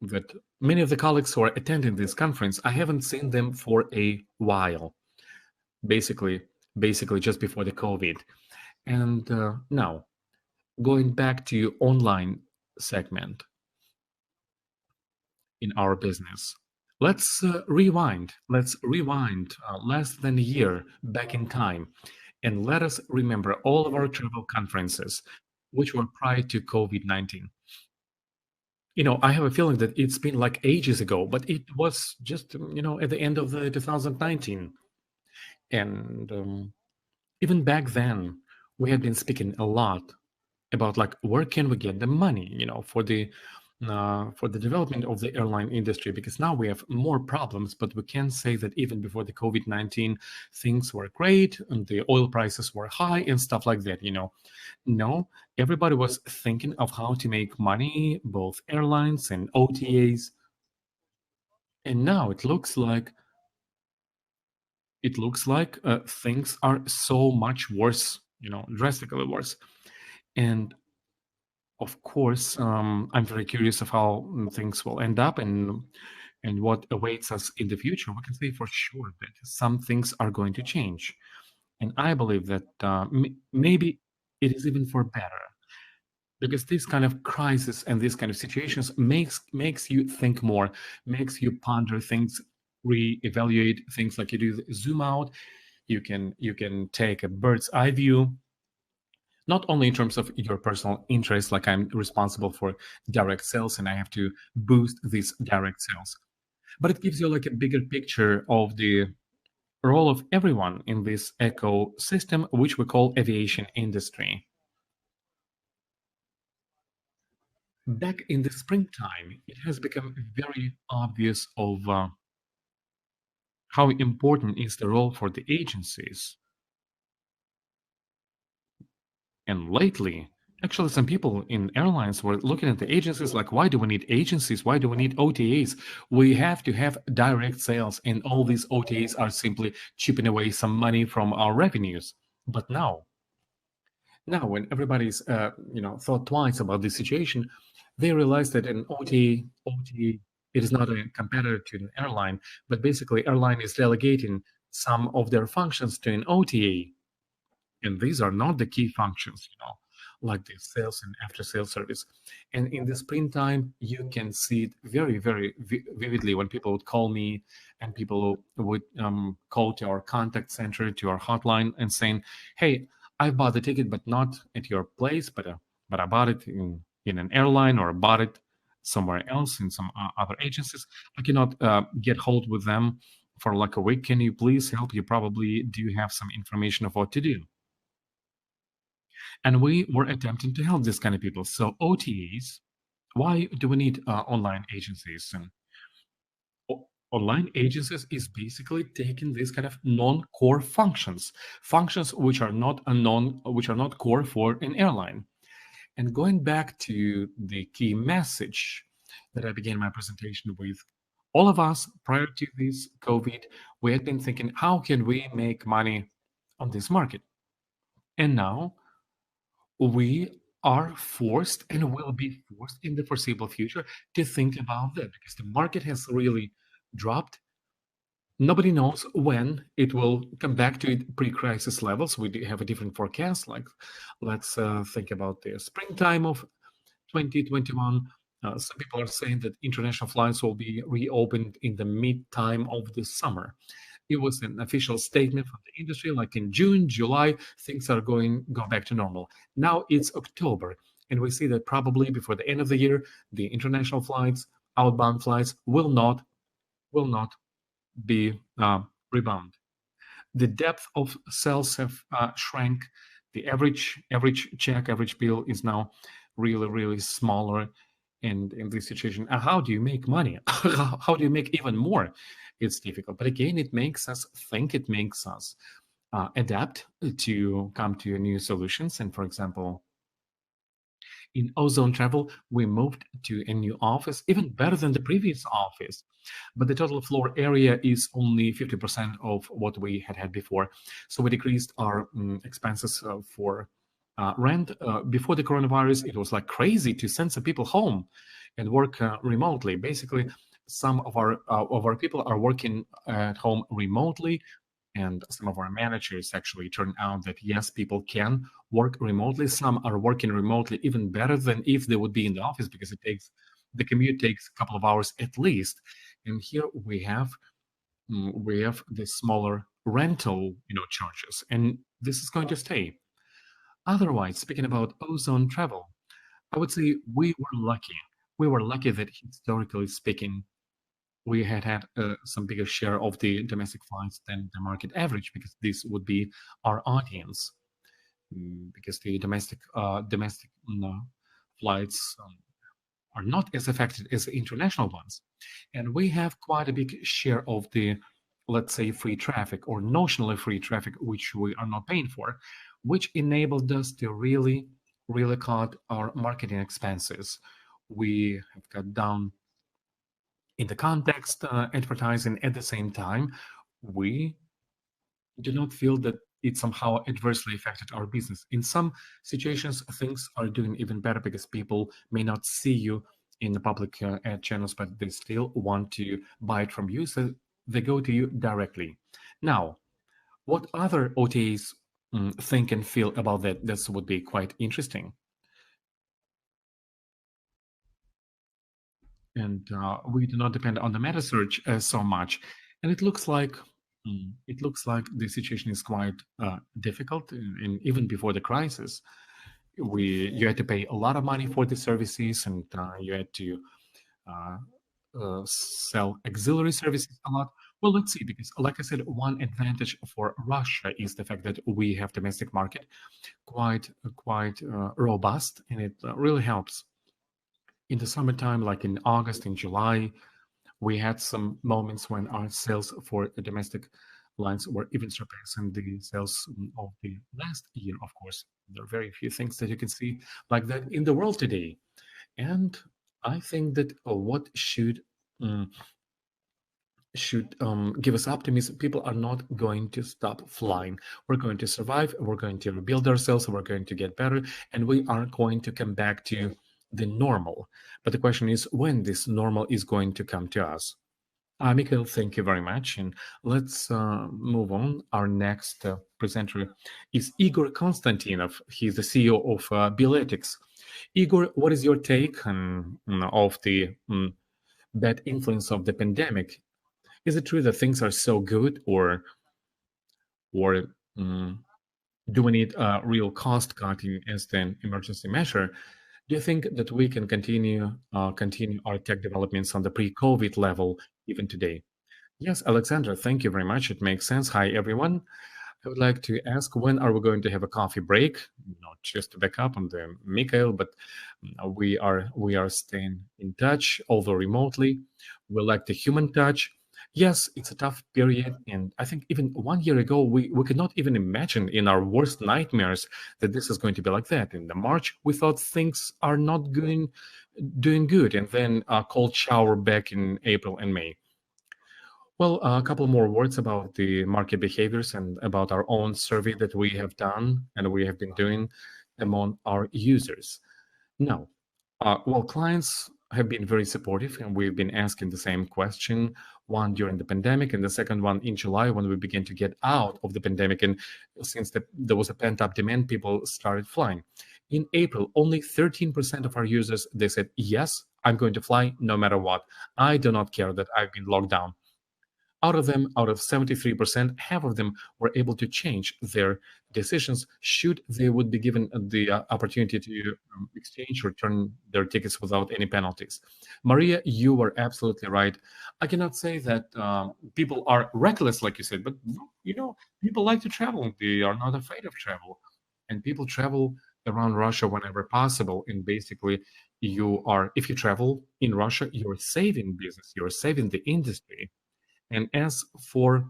that many of the colleagues who are attending this conference, I haven't seen them for a while, basically just before the COVID. And now, going back to online segment in our business, let's rewind less than a year back in time, and let us remember all of our travel conferences, which were prior to COVID-19. I have a feeling that it's been like ages ago, but it was just, at the end of the 2019. And even back then, we had been speaking a lot about like where can we get the money, for the development of the airline industry, because now we have more problems, but we can say that even before the COVID-19, things were great and the oil prices were high and stuff like that. No, everybody was thinking of how to make money, both airlines and OTAs. And now it looks like things are so much worse, drastically worse. And of course, I'm very curious of how things will end up, and and what awaits us in the future, we can say for sure that some things are going to change. And I believe that maybe it is even for better, because this kind of crisis and these kind of situations makes you think more, makes you ponder things, reevaluate things. Like you do zoom out, you can take a bird's eye view, not only in terms of your personal interest, like I'm responsible for direct sales and I have to boost these direct sales, but it gives you like a bigger picture of the role of everyone in this ecosystem, which we call aviation industry. Back in the springtime, it has become very obvious of how important is the role for the agencies. And lately, actually, some people in airlines were looking at the agencies like, why do we need agencies? Why do we need OTAs? We have to have direct sales, and all these OTAs are simply chipping away some money from our revenues. But now, when everybody's thought twice about this situation, they realize that an OTA, it is not a competitor to an airline, but basically, airline is delegating some of their functions to an OTA, and these are not the key functions, like the sales and after sales service. And in the springtime, you can see it very, very vividly when people would call me, and people would call to our contact center, to our hotline, and saying, hey, I bought the ticket, but not at your place, but I bought it in an airline, or I bought it somewhere else in some other agencies. I cannot get hold with them for like a week. Can you please help? You probably do have some information of what to do. And we were attempting to help these kind of people. So OTAs, why do we need online agencies? And online agencies is basically taking these kind of non-core functions, functions which are not core for an airline. And going back to the key message that I began my presentation with, all of us prior to this COVID, we had been thinking, how can we make money on this market? And now we are forced and will be forced in the foreseeable future to think about that, because the market has really dropped. Nobody knows when it will come back to pre-crisis levels. We do have a different forecast. Like, let's think about the springtime of 2021. Some people are saying that international flights will be reopened in the mid-time of the summer. It was an official statement from the industry, like in June, July, things are go back to normal. Now it's October, and we see that probably before the end of the year, the international flights, outbound flights, will not be rebound. The depth of sales have shrank. The average check, average bill is now really smaller. And in this situation, how do you make money? How do you make even more? It's difficult. But again, it makes us think. It makes us adapt to come to new solutions. And for example, in Ozone Travel, we moved to a new office, even better than the previous office. But the total floor area is only 50% of what we had before. So we decreased our expenses for rent. Before the coronavirus, it was like crazy to send some people home and work remotely. Basically, some of our people are working at home remotely, and some of our managers actually turned out that yes, people can work remotely. Some are working remotely even better than if they would be in the office, because the commute takes a couple of hours at least. And here we have the smaller rental charges, and this is going to stay. Otherwise, speaking about Ozone Travel, I would say we were lucky. We were lucky that historically speaking, we had some bigger share of the domestic flights than the market average, because this would be our audience. Because the domestic flights are not as affected as the international ones, and we have quite a big share of the, let's say, free traffic, or notionally free traffic, which we are not paying for, which enabled us to really cut our marketing expenses. We have cut down in the context advertising. At the same time, we do not feel that it somehow adversely affected our business. In some situations, things are doing even better because people may not see you in the public ad channels, but they still want to buy it from you, so they go to you directly. Now, what other OTAs think and feel about that? This would be quite interesting. And we do not depend on the meta search so much. And it looks like the situation is quite difficult, and even before the crisis, you had to pay a lot of money for the services, and you had to uh, sell auxiliary services a lot. Well, let's see, because like I said, one advantage for Russia is the fact that we have domestic market quite robust, and it really helps. In the summertime, like in August and July, we had some moments when our sales for the domestic lines were even surpassing the sales of the last year. Of course, there are very few things that you can see like that in the world today. And I think that what mm, should give us optimism. People are not going to stop flying. We're going to survive. We're going to rebuild ourselves. We're going to get better, and we are going to come back to the normal. But the question is when this normal is going to come to us. Mikhail, thank you very much. And let's move on. Our next presenter is Igor Konstantinov. He's the CEO of Biletics. Igor, what is your take on of the bad influence of the pandemic? Is it true that things are so good, or do we need real cost cutting as an emergency measure? Do you think that we can continue our tech developments on the pre-COVID level even today? Yes, Alexandra, thank you very much. It makes sense. Hi, everyone. I would like to ask, when are we going to have a coffee break? Not just to back up on the Mikhail, but we are staying in touch, although remotely. We like the human touch. Yes, it's a tough period, and I think even 1 year ago we could not even imagine in our worst nightmares that this is going to be like that. In the March, we thought things are not doing good, and then a cold shower back in April and May. Well, a couple more words about the market behaviors and about our own survey that we have done and we have been doing among our users. Now, well, clients have been very supportive, and we've been asking the same question, one during the pandemic, and the second one in July when we began to get out of the pandemic. And since there was a pent-up demand, people started flying. In April, only 13% of our users, they said, yes, I'm going to fly no matter what. I do not care that I've been locked down. Out of 73%, half of them were able to change their decisions should they would be given the opportunity to exchange or return their tickets without any penalties. Maria, you were absolutely right. I cannot say that people are reckless, like you said, but people like to travel. They are not afraid of travel, and people travel around Russia whenever possible. And basically, if you travel in Russia, you're saving business, you're saving the industry. And as for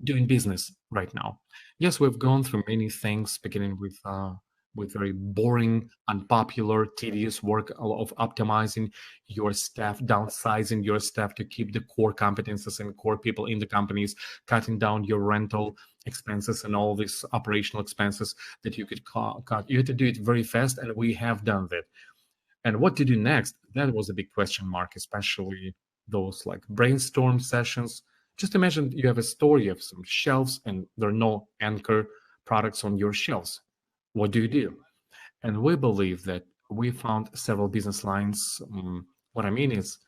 doing business right now, yes, we've gone through many things, beginning with very boring, unpopular, tedious work of optimizing your staff, downsizing your staff to keep the core competences and core people in the companies, cutting down your rental expenses and all these operational expenses that you could cut. You had to do it very fast, and we have done that. And what to do next? That was a big question mark, especially those like brainstorm sessions. Just imagine you have a store, you have some shelves, and there are no anchor products on your shelves. What do you do? And we believe that we found several business lines. What I mean is,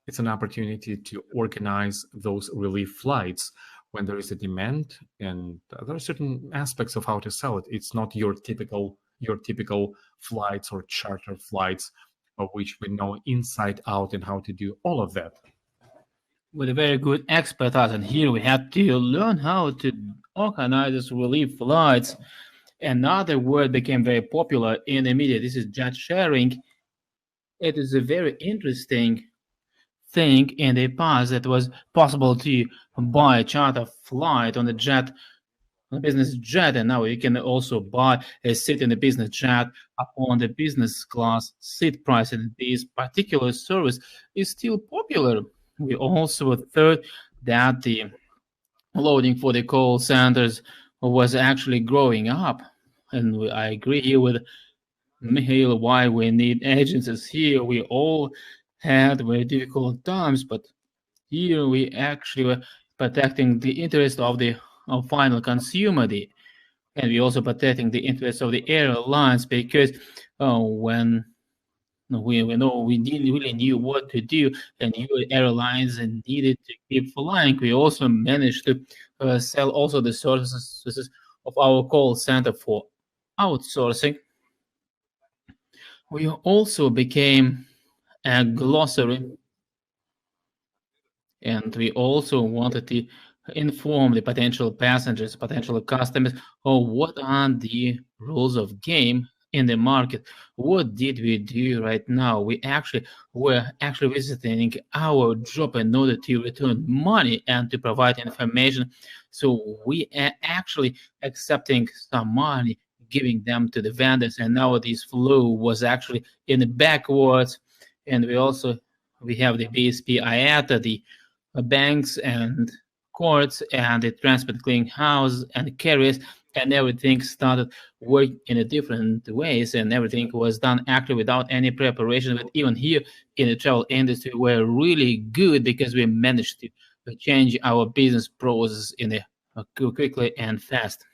it's an opportunity to organize those relief flights when there is a demand, and there are certain aspects of how to sell it. It's not your typical flights or charter flights, of which we know inside out and how to do all of that. With a very good expertise, and here we had to learn how to organize these relief flights. Another word became very popular in the media. This is jet sharing. It is a very interesting thing. In the past, it was possible to buy a charter flight on a business jet, and now you can also buy a seat in the business jet upon the business class seat price. And this particular service is still popular. We also thought that the loading for the call centers was actually growing up, and I agree here with Mihail, why we need agencies here. We all had very difficult times, but here we actually were protecting the interest of the final consumer, and we also protecting the interest of the airlines, because when we didn't really knew what to do, and your airlines needed to keep flying, we also managed to sell also the services of our call center for outsourcing. We also became a glossary, and we also wanted to inform the potential passengers, potential customers, of what are the rules of game in the market. What did we do right now? We were actually visiting our job in order to return money and to provide information. So we are actually accepting some money, giving them to the vendors, and now this flow was actually in the backwards. And we have the BSP IATA, the banks and courts and the transport clearing house and carriers, and everything started working in a different ways, and everything was done actually without any preparation. But even here in the travel industry, we're really good because we managed to change our business process in a quickly and fast.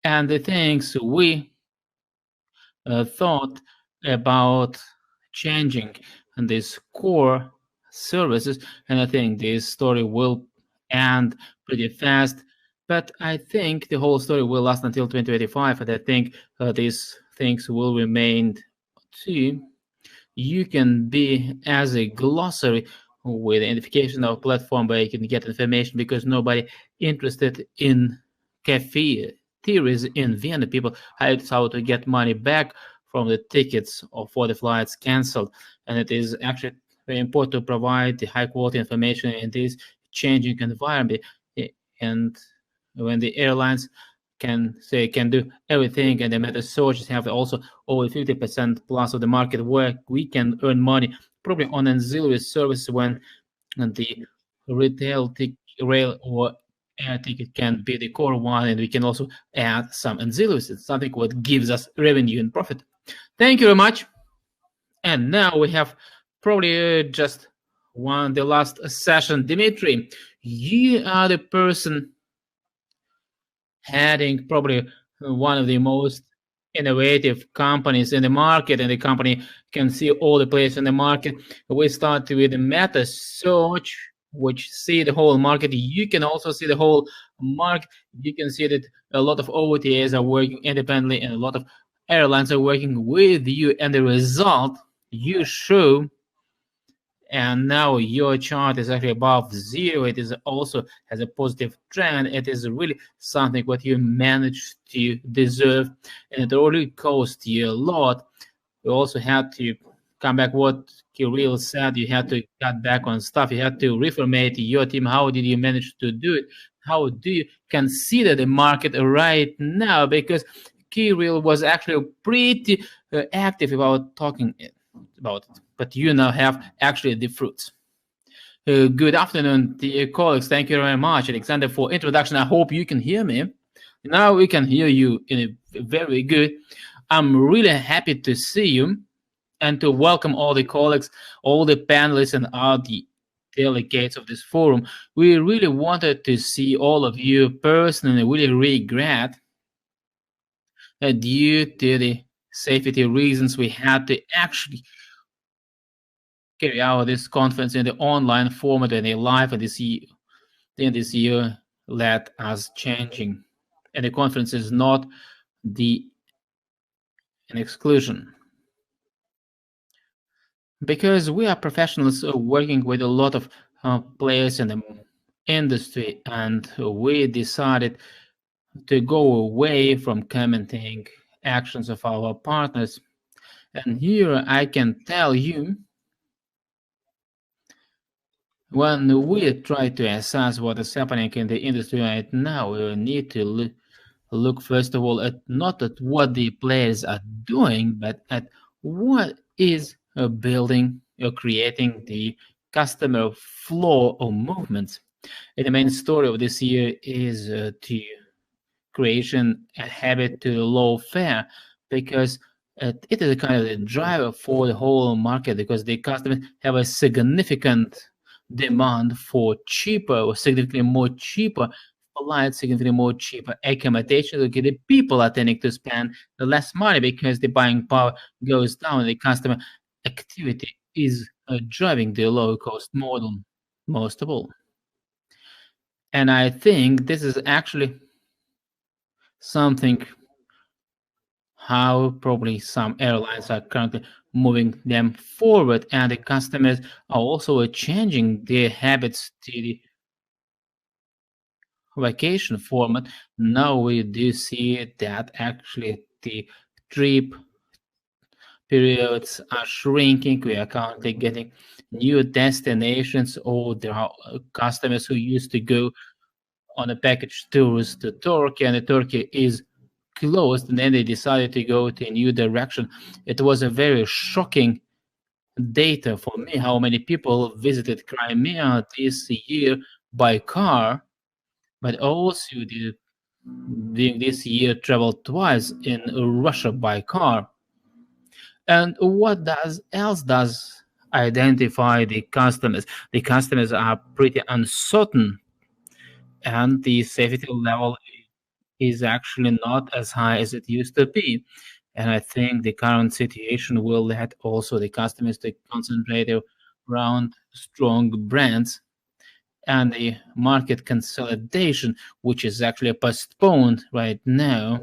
And the things we thought about changing these core services, and I think this story will end pretty fast. But I think the whole story will last until 2025, and I think these things will remain too. You can be as a glossary with identification of platform where you can get information, because nobody interested in cafe theories in Vienna. People hides how to get money back from the tickets or for the flights canceled, and it is actually very important to provide the high quality information in this changing environment. And when the airlines can do everything, and the meta searches have also over 50% plus of the market where we can earn money, probably on ancillary services, when the rail or air ticket can be the core one, and we can also add some ancillaries. It's something what gives us revenue and profit. Thank you very much. And now we have probably just the last session. Dimitri, you are the person heading probably one of the most innovative companies in the market, and the company can see all the players in the market. We start with the meta search, which see the whole market. You can also see the whole market. You can see that a lot of OTAs are working independently, and a lot of airlines are working with you, and the result you show, and now your chart is actually above zero. It is also has a positive trend. It is really something what you managed to deserve, and it already cost you a lot. You also had to come back what Kirill said. You had to cut back on stuff. You had to reformate your team. How did you manage to do it? How do you consider the market right now? Because Kirill was actually pretty active about talking about it, but you now have actually the fruits. Good afternoon, dear colleagues. Thank you very much, Alexander, for introduction. I hope you can hear me. Now we can hear you in a very good. I'm really happy to see you and to welcome all the colleagues, all the panelists, and all the delegates of this forum. We really wanted to see all of you personally. Really regret that due to the safety reasons we had to actually carry out this conference in the online format and a live, and this year led us changing. And the conference is not an exclusion, because we are professionals working with a lot of players in the industry, and we decided to go away from commenting actions of our partners. And here I can tell you, when we try to assess what is happening in the industry right now, we need to look first of all at not at what the players are doing, but at what is building or creating the customer flow or movements. And the main story of this year is to creation a habit to low fare, because it is a kind of a driver for the whole market, because the customers have a significant demand for cheaper or significantly more cheaper flights, significantly more cheaper accommodation. Okay, the people are tending to spend less money because the buying power goes down. The customer activity is driving the low cost model most of all. And I think this is actually something how probably some airlines are currently moving them forward, and the customers are also changing their habits to the vacation format. Now we do see that actually the trip periods are shrinking. We are currently getting new destinations, or there are customers who used to go on a package tours to Turkey, and the Turkey is closed, and then they decided to go to a new direction. It was a very shocking data for me how many people visited Crimea this year by car, but also during this year traveled twice in Russia by car. And what does identify the customers? The customers are pretty uncertain, and the safety level is actually not as high as it used to be. And I think the current situation will let also the customers to concentrate around strong brands, and the market consolidation, which is actually postponed right now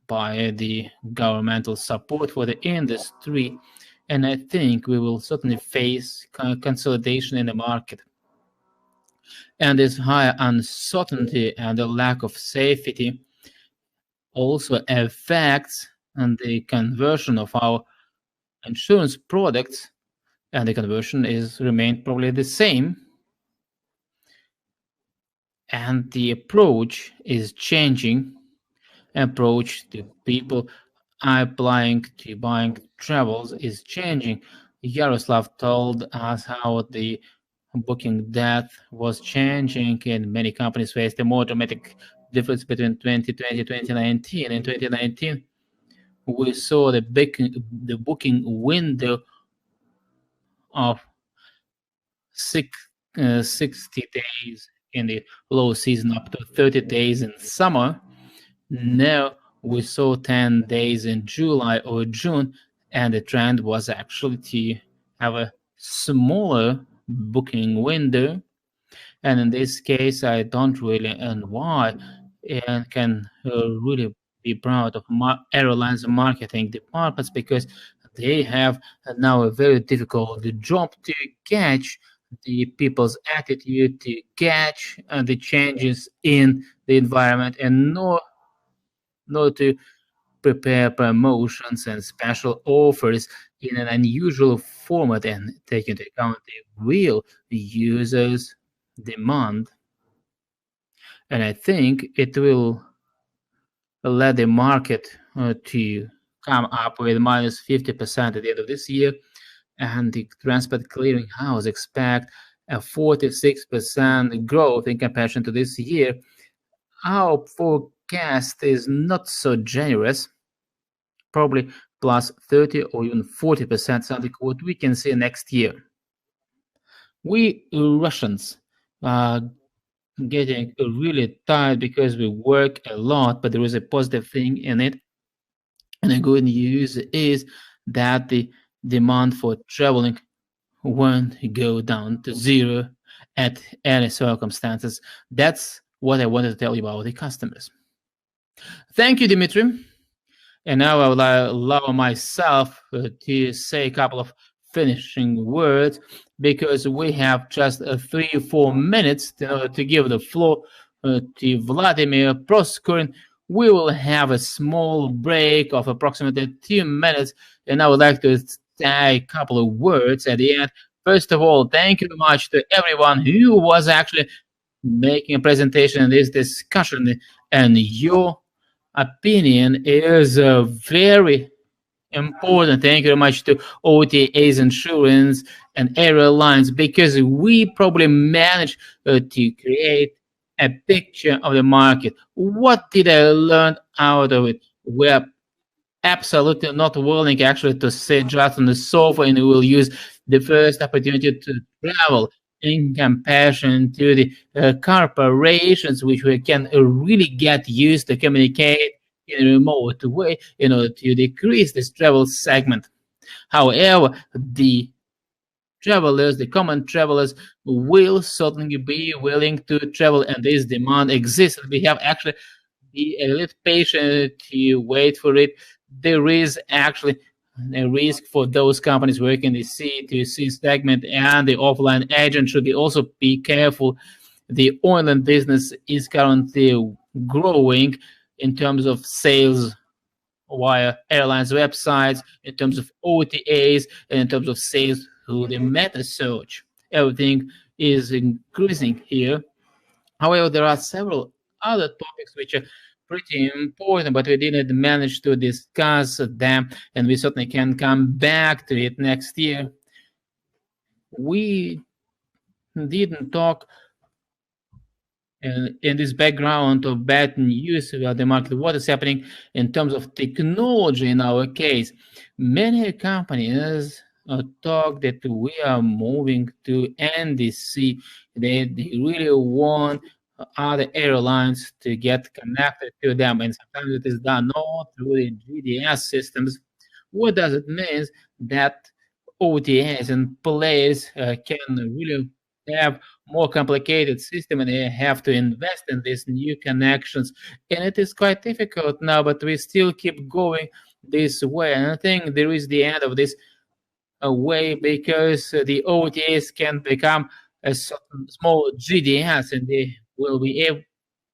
by the governmental support for the industry. And I think we will certainly face consolidation in the market. And this high uncertainty and the lack of safety also affects the conversion of our insurance products, and the conversion is remained probably the same. And the approach is changing. Approach to people applying to buying travels is changing. Yaroslav told us how the booking depth was changing, and many companies faced a more dramatic difference between 2020 and 2019. In 2019, we saw the booking window of 60 days in the low season up to 30 days in summer. Now we saw 10 days in July or June, and the trend was actually to have a smaller booking window. And in this case, I don't really and why, and can really be proud of airlines marketing departments, because they have now a very difficult job to catch the people's attitude, to catch the changes in the environment, and know to prepare promotions and special offers in an unusual format and take into account the real users' demand. And I think it will let the market to come up with minus 50% at the end of this year, and the Transport Clearinghouse expect a 46% growth in comparison to this year. Our forecast is not so generous, probably plus 30 or even 40%, something what we can see next year. We Russians are getting really tired because we work a lot, but there is a positive thing in it. And the good news is that the demand for traveling won't go down to zero at any circumstances. That's what I wanted to tell you about the customers. Thank you, Dimitri. And now I will allow myself to say a couple of finishing words, because we have just 3-4 minutes to give the floor to Vladimir Proskorin. We will have a small break of approximately 2 minutes, and I would like to say a couple of words at the end. First of all, thank you very much to everyone who was actually making a presentation in this discussion, and your opinion is very important. Thank you very much to OTAs, insurance, and airlines, because we probably managed to create a picture of the market. What did I learn out of it? We're absolutely not willing actually to sit just on the sofa, and we will use the first opportunity to travel in comparison to the corporations, which we can really get used to communicate in a remote way in order to decrease this travel segment. However, the travelers, the common travelers, will certainly be willing to travel, and this demand exists. We have actually be a little patient to wait for it. There is actually a risk for those companies working in the C2C segment, and the offline agent should also be careful. The online business is currently growing in terms of sales via airlines websites, in terms of OTAs, and in terms of sales through the meta search. Everything is increasing here. However, there are several other topics which are pretty important, but we didn't manage to discuss them, and we certainly can come back to it next year. We didn't talk in this background of bad news about the market, what is happening in terms of technology in our case. Many companies talk that we are moving to NDC. They really want other airlines to get connected to them, and sometimes it is done not through the GDS systems. What does it mean? That OTAs and players can really have more complicated system, and they have to invest in these new connections, and it is quite difficult now, but we still keep going this way, and I think there is the end of this way, because the OTAs can become a small GDS, and they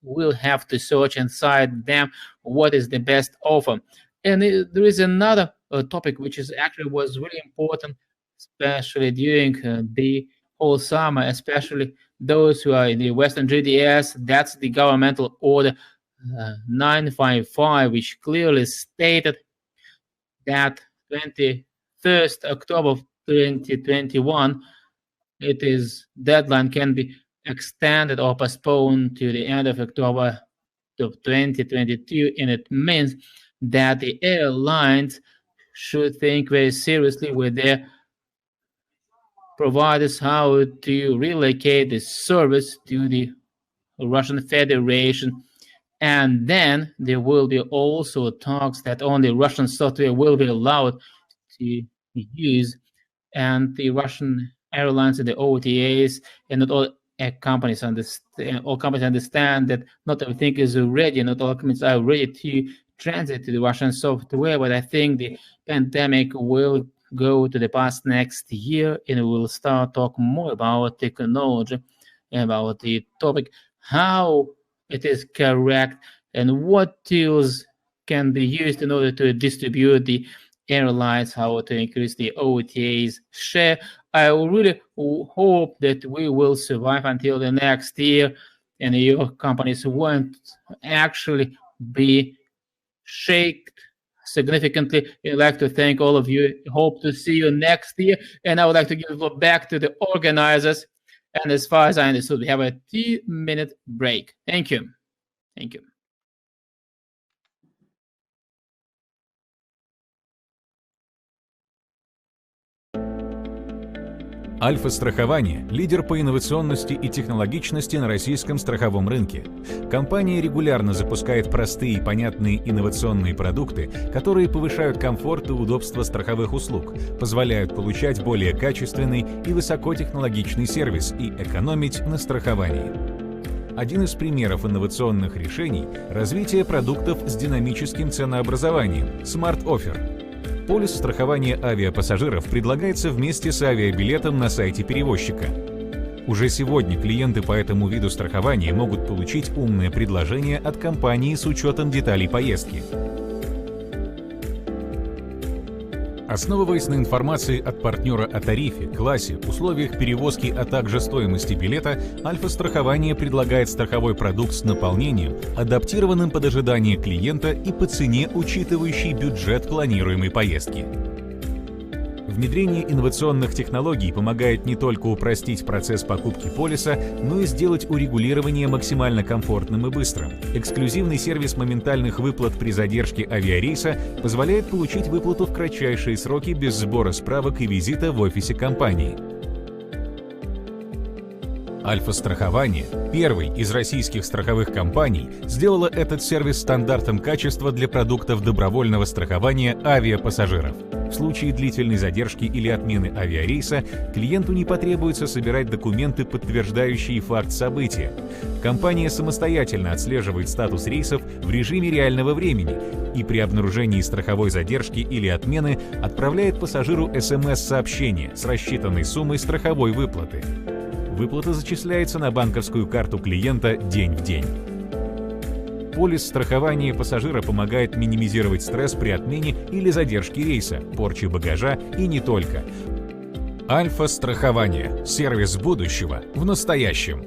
will have to search inside them what is the best offer. And there is another topic which is actually was really important, especially during the whole summer, especially those who are in the Western GDS. That's the governmental order 955, which clearly stated that 21st October 2021, it is deadline can be extended or postponed to the end of October of 2022, and it means that the airlines should think very seriously with their providers how to relocate the service to the Russian Federation. And then there will be also talks that only Russian software will be allowed to use, and the Russian airlines and the OTAs and not all companies understand. All companies understand that not everything is ready, not all companies are ready to transit to the Russian software. But I think the pandemic will go to the past next year, and we will start talking more about technology, about the topic, how it is correct, and what tools can be used in order to distribute the airlines, how to increase the OTA's share. I really hope that we will survive until the next year, and your companies won't actually be shaken significantly. I'd like to thank all of you. Hope to see you next year, and I would like to give it back to the organizers. And as far as I understood, we have a 2-minute break. Thank you. Thank you. Альфа-страхование – лидер по инновационности и технологичности на российском страховом рынке. Компания регулярно запускает простые и понятные инновационные продукты, которые повышают комфорт и удобство страховых услуг, позволяют получать более качественный и высокотехнологичный сервис и экономить на страховании. Один из примеров инновационных решений – развитие продуктов с динамическим ценообразованием – Smart Offer. Полис страхования авиапассажиров предлагается вместе с авиабилетом на сайте перевозчика. Уже сегодня клиенты по этому виду страхования могут получить умное предложение от компании с учетом деталей поездки. Основываясь на информации от партнера о тарифе, классе, условиях перевозки, а также стоимости билета, Альфа-страхование предлагает страховой продукт с наполнением, адаптированным под ожидания клиента и по цене, учитывающей бюджет планируемой поездки. Внедрение инновационных технологий помогает не только упростить процесс покупки полиса, но и сделать урегулирование максимально комфортным и быстрым. Эксклюзивный сервис моментальных выплат при задержке авиарейса позволяет получить выплату в кратчайшие сроки без сбора справок и визита в офисе компании. Альфа-страхование, первой из российских страховых компаний, сделала этот сервис стандартом качества для продуктов добровольного страхования авиапассажиров. В случае длительной задержки или отмены авиарейса клиенту не потребуется собирать документы, подтверждающие факт события. Компания самостоятельно отслеживает статус рейсов в режиме реального времени и при обнаружении страховой задержки или отмены отправляет пассажиру СМС-сообщение с рассчитанной суммой страховой выплаты. Выплата зачисляется на банковскую карту клиента день в день. Полис страхования пассажира помогает минимизировать стресс при отмене или задержке рейса, порче багажа и не только. Альфа-страхование – сервис будущего в настоящем.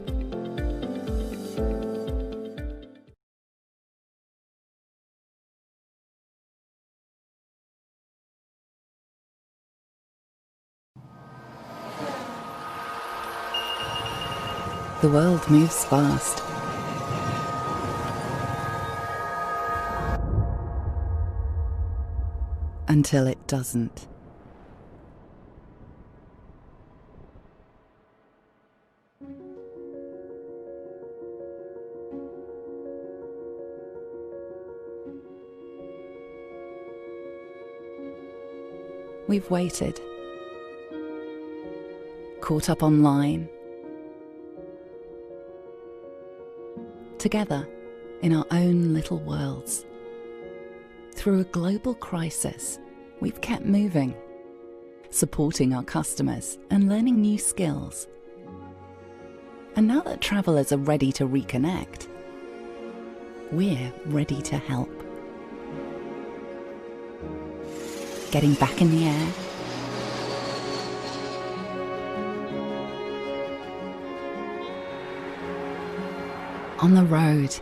The world moves fast. Until it doesn't. We've waited, caught up online, together in our own little worlds. Through a global crisis, we've kept moving, supporting our customers and learning new skills. And now that travelers are ready to reconnect, we're ready to help. Getting back in the air, on the road,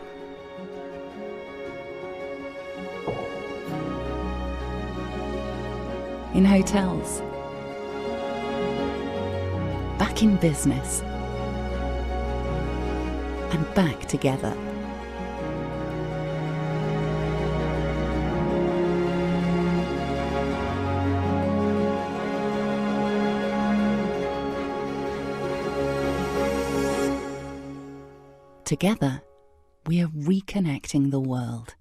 in hotels, back in business, and back together. Together, we are reconnecting the world.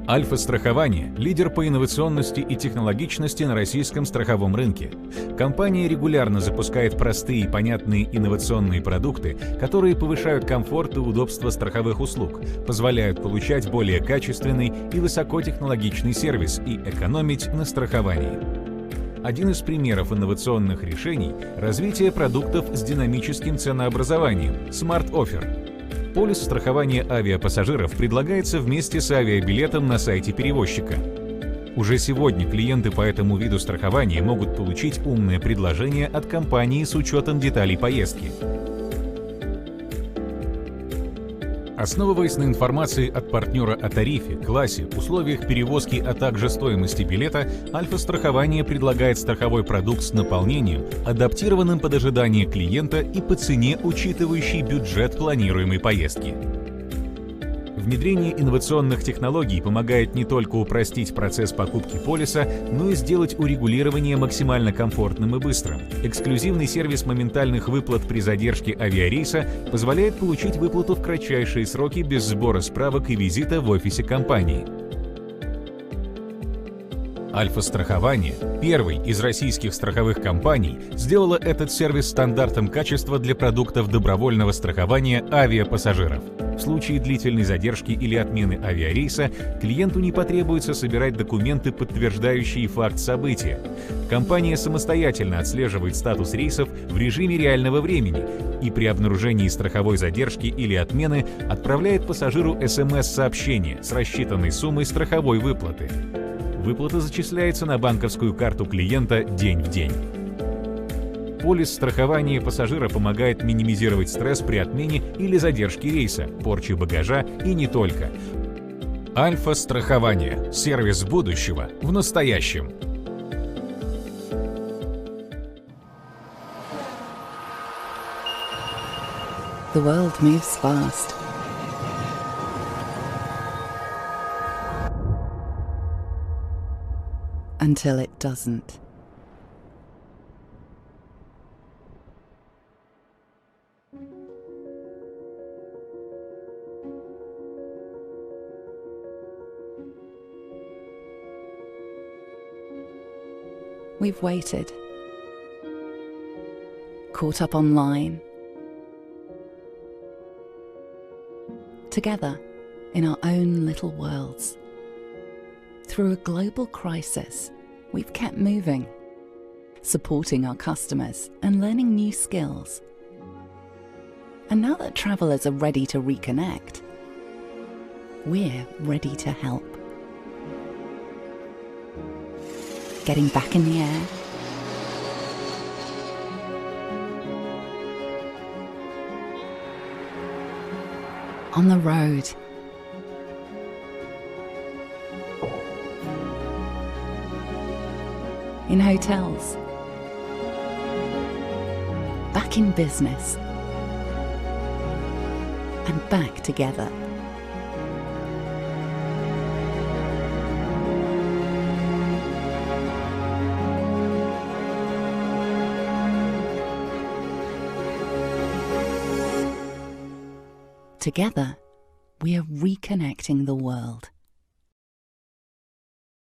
Альфа-страхование – лидер по инновационности и технологичности на российском страховом рынке. Компания регулярно запускает простые и понятные инновационные продукты, которые повышают комфорт и удобство страховых услуг, позволяют получать более качественный и высокотехнологичный сервис и экономить на страховании. Один из примеров инновационных решений – развитие продуктов с динамическим ценообразованием – Smart Offer. Полис страхования авиапассажиров предлагается вместе с авиабилетом на сайте перевозчика. Уже сегодня клиенты по этому виду страхования могут получить умное предложение от компании с учетом деталей поездки. Основываясь на информации от партнера о тарифе, классе, условиях перевозки, а также стоимости билета, Альфа-страхование предлагает страховой продукт с наполнением, адаптированным под ожидания клиента и по цене, учитывающей бюджет планируемой поездки. Внедрение инновационных технологий помогает не только упростить процесс покупки полиса, но и сделать урегулирование максимально комфортным и быстрым. Эксклюзивный сервис моментальных выплат при задержке авиарейса позволяет получить выплату в кратчайшие сроки без сбора справок и визита в офисе компании. Альфа-страхование, первой из российских страховых компаний, сделала этот сервис стандартом качества для продуктов добровольного страхования авиапассажиров. В случае длительной задержки или отмены авиарейса клиенту не потребуется собирать документы, подтверждающие факт события. Компания самостоятельно отслеживает статус рейсов в режиме реального времени и при обнаружении страховой задержки или отмены отправляет пассажиру СМС-сообщение с рассчитанной суммой страховой выплаты. Выплата зачисляется на банковскую карту клиента день в день. Полис страхования пассажира помогает минимизировать стресс при отмене или задержке рейса, порче багажа и не только. Альфа-страхование. Сервис будущего в настоящем. The world moves fast. Until it doesn't. We've waited, caught up online, together in our own little worlds. Through a global crisis, we've kept moving, supporting our customers and learning new skills. And now that travellers are ready to reconnect, we're ready to help. Getting back in the air, on the road, in hotels, back in business, and back together. Together, we are reconnecting the world.